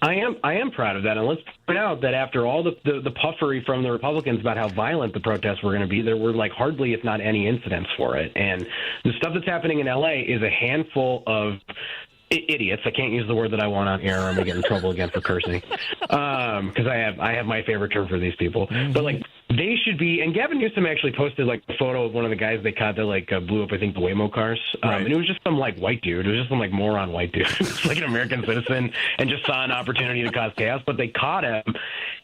I am proud of that, and let's point out that after all the puffery from the Republicans about how violent the protests were going to be, there were like hardly, if not any, incidents for it. And the stuff that's happening in L.A. is a handful of idiots. I can't use the word that I want on air. I'm gonna get in trouble again for cursing, because I have my favorite term for these people. But like, they should be. And Gavin Newsom actually posted like a photo of one of the guys they caught that like blew up, I think, the Waymo cars. And it was just some like white dude. It was just some like moron white dude. It was like an American citizen and just saw an opportunity to cause chaos. But they caught him,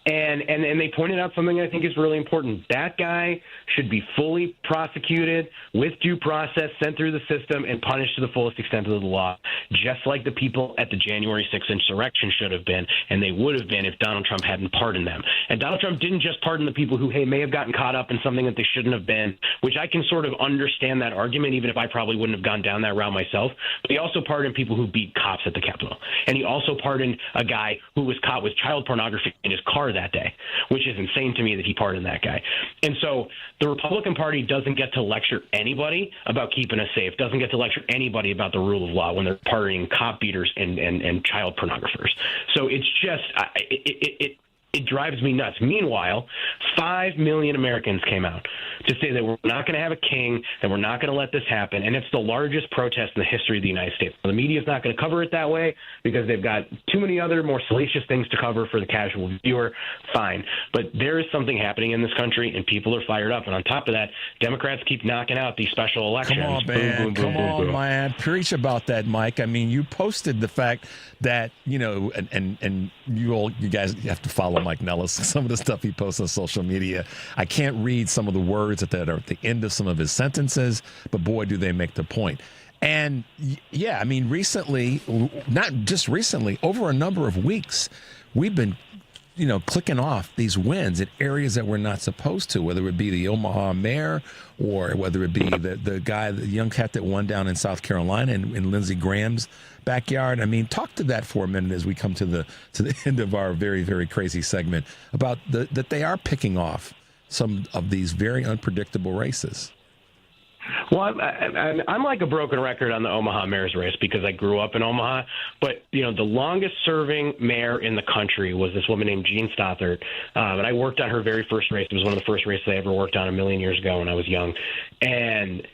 and they pointed out something I think is really important. That guy should be fully prosecuted with due process, sent through the system, and punished to the fullest extent of the law, just like the people at the January 6th insurrection should have been, and they would have been if Donald Trump hadn't pardoned them. And Donald Trump didn't just pardon the people who, hey, may have gotten caught up in something that they shouldn't have been, which I can sort of understand that argument, even if I probably wouldn't have gone down that route myself. But he also pardoned people who beat cops at the Capitol. And he also pardoned a guy who was caught with child pornography in his car that day, which is insane to me that he pardoned that guy. And so the Republican Party doesn't get to lecture anybody about keeping us safe, doesn't get to lecture anybody about the rule of law when they're pardoning cop beaters and child pornographers. So it's just, it drives me nuts. Meanwhile, 5 million Americans came out to say that we're not going to have a king, that we're not going to let this happen, and it's the largest protest in the history of the United States. The media is not going to cover it that way because they've got too many other more salacious things to cover for the casual viewer. Fine. But there is something happening in this country, and people are fired up. And on top of that, Democrats keep knocking out these special elections. Come on, man. Come on, man. Preach about that, Mike. I mean, you posted the fact that, you know, and you guys have to follow Mike Nellis, some of the stuff he posts on social media. I can't read some of the words that are at the end of some of his sentences, but boy, do they make the point. And yeah, I mean, recently, not just recently, over a number of weeks, we've been, you know, clicking off these wins in areas that we're not supposed to, whether it be the Omaha mayor or whether it be the guy, the young cat that won down in South Carolina in Lindsey Graham's backyard. I mean, talk to that for a minute as we come to the end of our very, very crazy segment about that they are picking off some of these very unpredictable races. Well, I'm like a broken record on the Omaha mayor's race because I grew up in Omaha. But, you know, the longest-serving mayor in the country was this woman named Jean Stothert. And I worked on her very first race. It was one of the first races I ever worked on a million years ago when I was young. And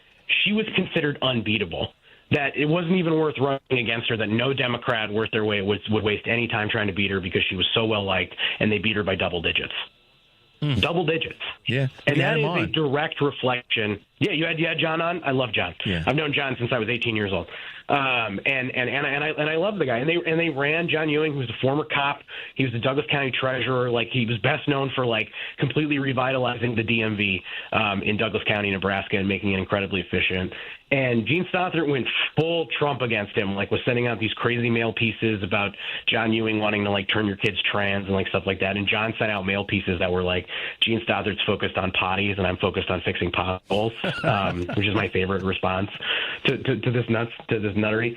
she was considered unbeatable, that it wasn't even worth running against her, that no Democrat worth their weight would waste any time trying to beat her because she was so well-liked, and they beat her by double digits. Double digits. Yeah. And that is a direct reflection. Yeah, you had John on? I love John. Yeah. I've known John since I was 18 years old. And I love the guy. And they ran John Ewing, who was a former cop. He was the Douglas County treasurer. Like, he was best known for like completely revitalizing the DMV in Douglas County, Nebraska, and making it incredibly efficient. And Jean Stothert went full Trump against him, like was sending out these crazy mail pieces about John Ewing wanting to like turn your kids trans and like stuff like that. And John sent out mail pieces that were like, Jean Stothert's focused on potties and I'm focused on fixing potholes, which is my favorite response to this nuttery.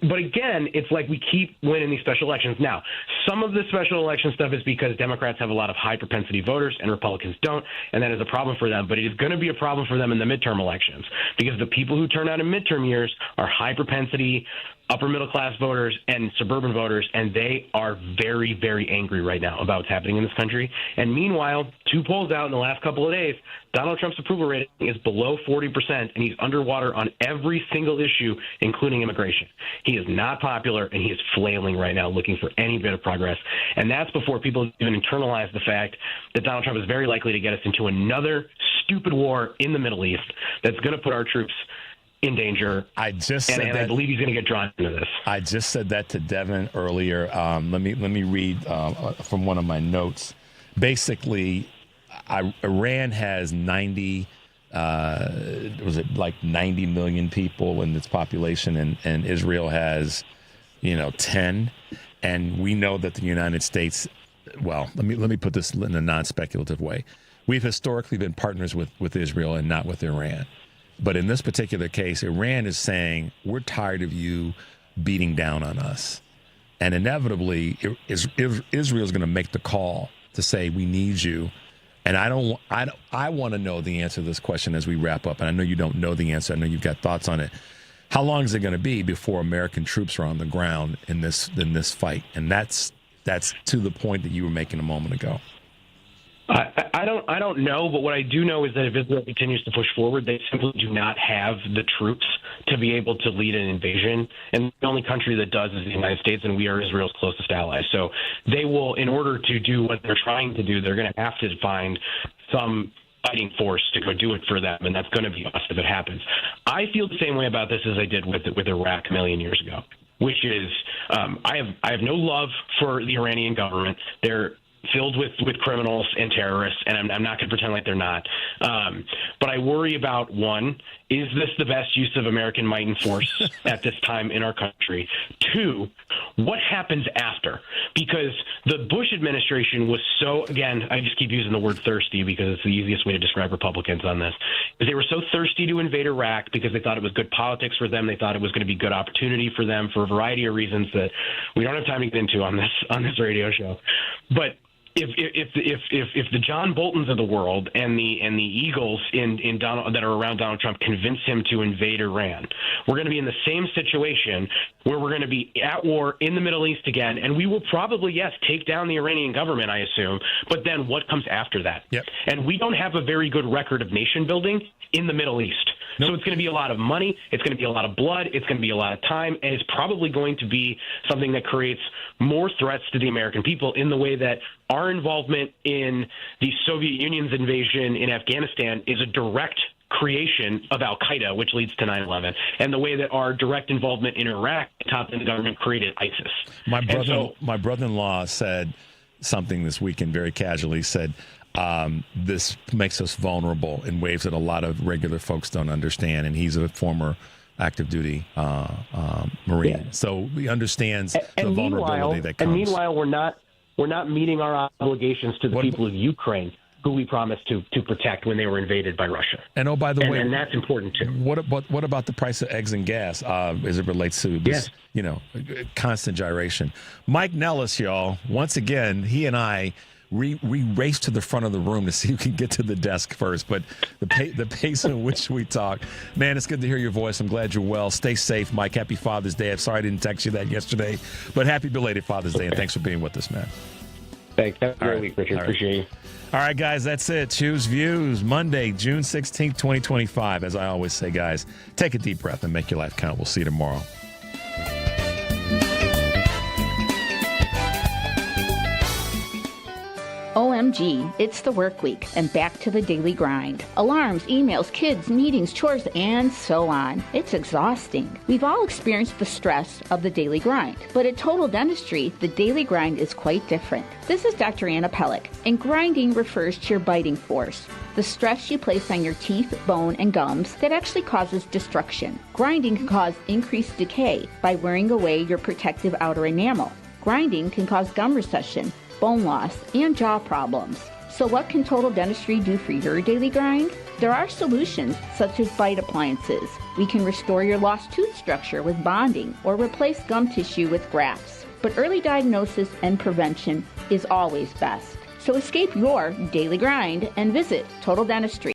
But again, it's like we keep winning these special elections. Now, some of the special election stuff is because Democrats have a lot of high propensity voters and Republicans don't, and that is a problem for them. But it is going to be a problem for them in the midterm elections because the people who turn out in midterm years are high propensity, upper middle class voters and suburban voters, and they are very, very angry right now about what's happening in this country. And meanwhile, 2 polls out in the last couple of days, Donald Trump's approval rating is below 40%, and he's underwater on every single issue, including immigration. He is not popular, and he is flailing right now, looking for any bit of progress. And that's before people even internalize the fact that Donald Trump is very likely to get us into another stupid war in the Middle East that's going to put our troops in danger. I believe he's going to get drawn into this. I just said that to Devin earlier. Let me read from one of my notes. Basically, Iran has 90 million people in its population, and Israel has 10. And we know that the United States, well, let me put this in a non-speculative way. We've historically been partners with Israel and not with Iran. But in this particular case, Iran is saying, we're tired of you beating down on us. And inevitably, Israel's going to make the call to say, we need you. And I want to know the answer to this question as we wrap up. And I know you don't know the answer. I know you've got thoughts on it. How long is it going to be before American troops are on the ground in this fight? And that's to the point that you were making a moment ago. I don't know, but what I do know is that if Israel continues to push forward, they simply do not have the troops to be able to lead an invasion. And the only country that does is the United States, and we are Israel's closest ally. So they will, in order to do what they're trying to do, they're going to have to find some fighting force to go do it for them, and that's going to be us if it happens. I feel the same way about this as I did with Iraq a million years ago, which is I have no love for the Iranian government. They're filled with criminals and terrorists, and I'm not going to pretend like they're not. But I worry about, one, is this the best use of American might and force at this time in our country? Two, what happens after? Because the Bush administration was so, again, I just keep using the word thirsty because it's the easiest way to describe Republicans on this. They were so thirsty to invade Iraq because they thought it was good politics for them. They thought it was going to be good opportunity for them for a variety of reasons that we don't have time to get into on this radio show. But if the John Boltons of the world and the Eagles that are around Donald Trump convince him to invade Iran, we're going to be in the same situation where we're going to be at war in the Middle East again, and we will probably, yes, take down the Iranian government, I assume, but then what comes after that? Yep. And we don't have a very good record of nation building in the Middle East. Nope. So it's going to be a lot of money, it's going to be a lot of blood, it's going to be a lot of time, and it's probably going to be something that creates more threats to the American people in the way that our involvement in the Soviet Union's invasion in Afghanistan is a direct creation of al-Qaeda, which leads to 9/11, and the way that our direct involvement in Iraq, top in the government, created ISIS. My brother-in-law said something this weekend very casually, said, this makes us vulnerable in ways that a lot of regular folks don't understand, and he's a former active duty Marine. Yeah. So he understands the vulnerability that comes. And meanwhile, we're not meeting our obligations to the people of Ukraine, who we promised to protect when they were invaded by Russia. And oh, by the way, and that's important too. What about the price of eggs and gas as it relates to this, constant gyration? Mike Nellis, y'all. Once again, he and I. We race to the front of the room to see who can get to the desk first. But the pace in which we talk, man, it's good to hear your voice. I'm glad you're well. Stay safe, Mike. Happy Father's Day. I'm sorry I didn't text you that yesterday, but happy belated Father's Day, and thanks for being with us, man. Thanks. Have a great week, Richard. Appreciate you. All right, guys, that's it. Choose Views, Monday, June 16th, 2025. As I always say, guys, take a deep breath and make your life count. We'll see you tomorrow. OMG, it's the work week and back to the daily grind. Alarms, emails, kids, meetings, chores, and so on. It's exhausting. We've all experienced the stress of the daily grind, but at Total Dentistry, the daily grind is quite different. This is Dr. Anna Pellick, and grinding refers to your biting force, the stress you place on your teeth, bone, and gums that actually causes destruction. Grinding can cause increased decay by wearing away your protective outer enamel. Grinding can cause gum recession, bone loss, and jaw problems. So what can Total Dentistry do for your daily grind? There are solutions such as bite appliances. We can restore your lost tooth structure with bonding or replace gum tissue with grafts. But early diagnosis and prevention is always best. So escape your daily grind and visit Total Dentistry.